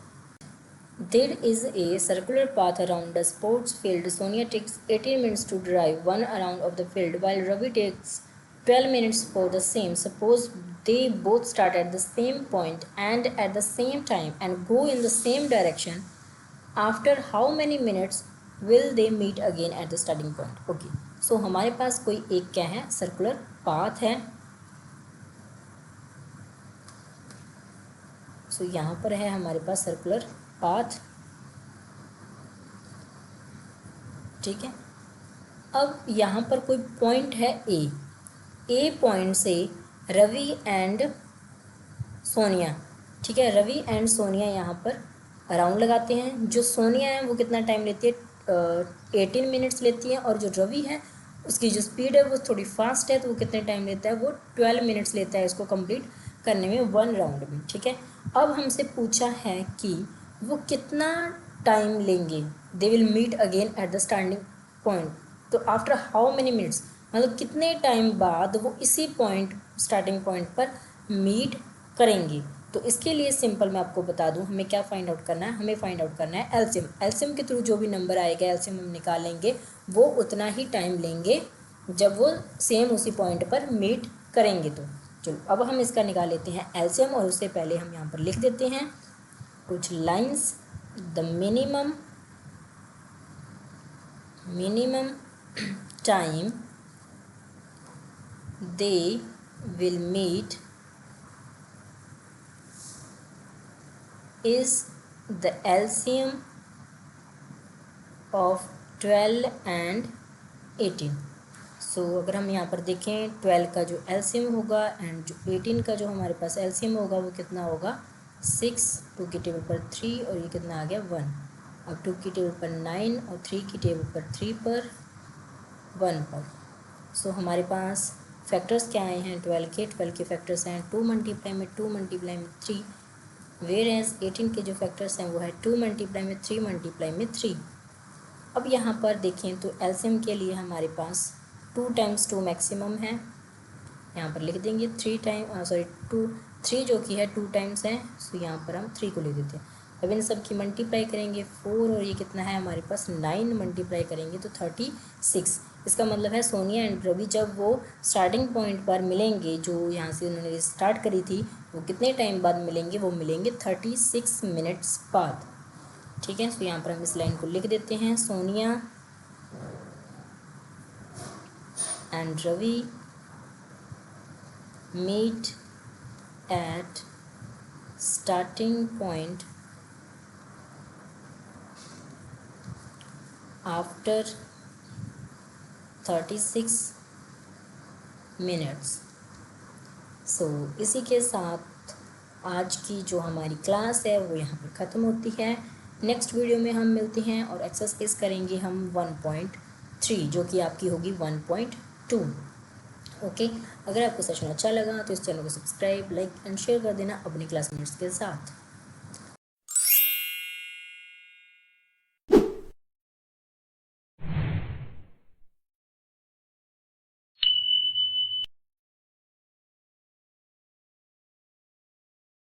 There is a circular path around the sports field. Sonia takes 18 minutes to drive one around of the field while Ravi takes 12 minutes for the same. Suppose they both start at the same point and at the same time and go in the same direction. After how many minutes will they meet again at the starting point? Okay, so हमारे पास कोई एक क्या है circular path है। सो यहाँ पर है हमारे पास सर्कुलर पाथ। ठीक है, अब यहाँ पर कोई पॉइंट है ए पॉइंट से रवि एंड सोनिया, ठीक है, रवि एंड सोनिया यहाँ पर राउंड लगाते हैं। जो सोनिया है वो कितना टाइम लेती है 18 मिनट्स लेती है, और जो रवि है उसकी जो स्पीड है वो थोड़ी फास्ट है तो वो कितने टाइम लेता है, वो 12 मिनट्स लेता है इसको कंप्लीट करने में 1 राउंड में। ठीक है, अब हमसे पूछा है कि वो कितना टाइम लेंगे, they will meet again at the starting point, तो आफ्टर हाउ मेनी मिनट्स, मतलब कितने टाइम बाद वो इसी पॉइंट स्टार्टिंग पॉइंट पर मीट करेंगे। तो इसके लिए सिंपल मैं आपको बता दूं हमें क्या फाइंड आउट करना है, हमें फाइंड आउट करना है एलसीएम। एलसीएम के थ्रू जो भी नंबर आएगा एलसीएम हम निकालेंगे, वो उतना ही टाइम लेंगे जब वो सेम उसी पॉइंट पर मीट करेंगे। तो चलो अब हम इसका निकाल लेते हैं एलसीएम, और उससे पहले हम यहाँ पर लिख देते हैं कुछ lines. The minimum time they will meet is the LCM of 12 and 18. So अगर हम यहाँ पर देखें 12 का जो LCM होगा एंड जो 18 का जो हमारे पास LCM होगा वो कितना होगा 6, 2 की टेबल पर 3 और ये कितना आ गया 1। अब 2 की टेबल पर 9 और 3 की टेबल पर 3 पर 1 पर। सो हमारे पास फैक्टर्स क्या आए हैं 12 के फैक्टर्स हैं 2 मल्टीप्लाई में 2 मल्टीप्लाई में 3, वेयर एज 18 के जो फैक्टर्स हैं वो है 2 मल्टीप्लाई में 3 मल्टीप्लाई में 3। अब यहाँ पर देखें तो एलसीएम के लिए हमारे पास 2 टाइम्स 2 मैक्सिमम है, यहाँ पर लिख देंगे 3 जो कि है 2 टाइम्स है, सो यहाँ पर हम 3 को लिख देते हैं। अब इन सब की मल्टीप्लाई करेंगे 4 और ये कितना है हमारे पास 9 मल्टीप्लाई करेंगे तो 36। इसका मतलब है सोनिया एंड रवि जब वो स्टार्टिंग पॉइंट पर मिलेंगे, जो यहाँ से उन्होंने स्टार्ट करी थी, वो कितने टाइम बाद मिलेंगे, वो मिलेंगे 36 मिनट्स बाद। ठीक है, तो यहाँ पर हम इस लाइन को लिख देते हैं, Sonia and Ravi meet at starting point after 36 minutes. So इसी के साथ आज की जो हमारी क्लास है वो यहाँ पर ख़त्म होती है। नेक्स्ट वीडियो में हम मिलते हैं और एक्सरसाइज करेंगे हम 1.3 जो कि आपकी होगी 1.2। ओके, अगर आपको सेशन अच्छा लगा तो इस चैनल को सब्सक्राइब, लाइक एंड शेयर कर देना अपने क्लासमेट्स के साथ।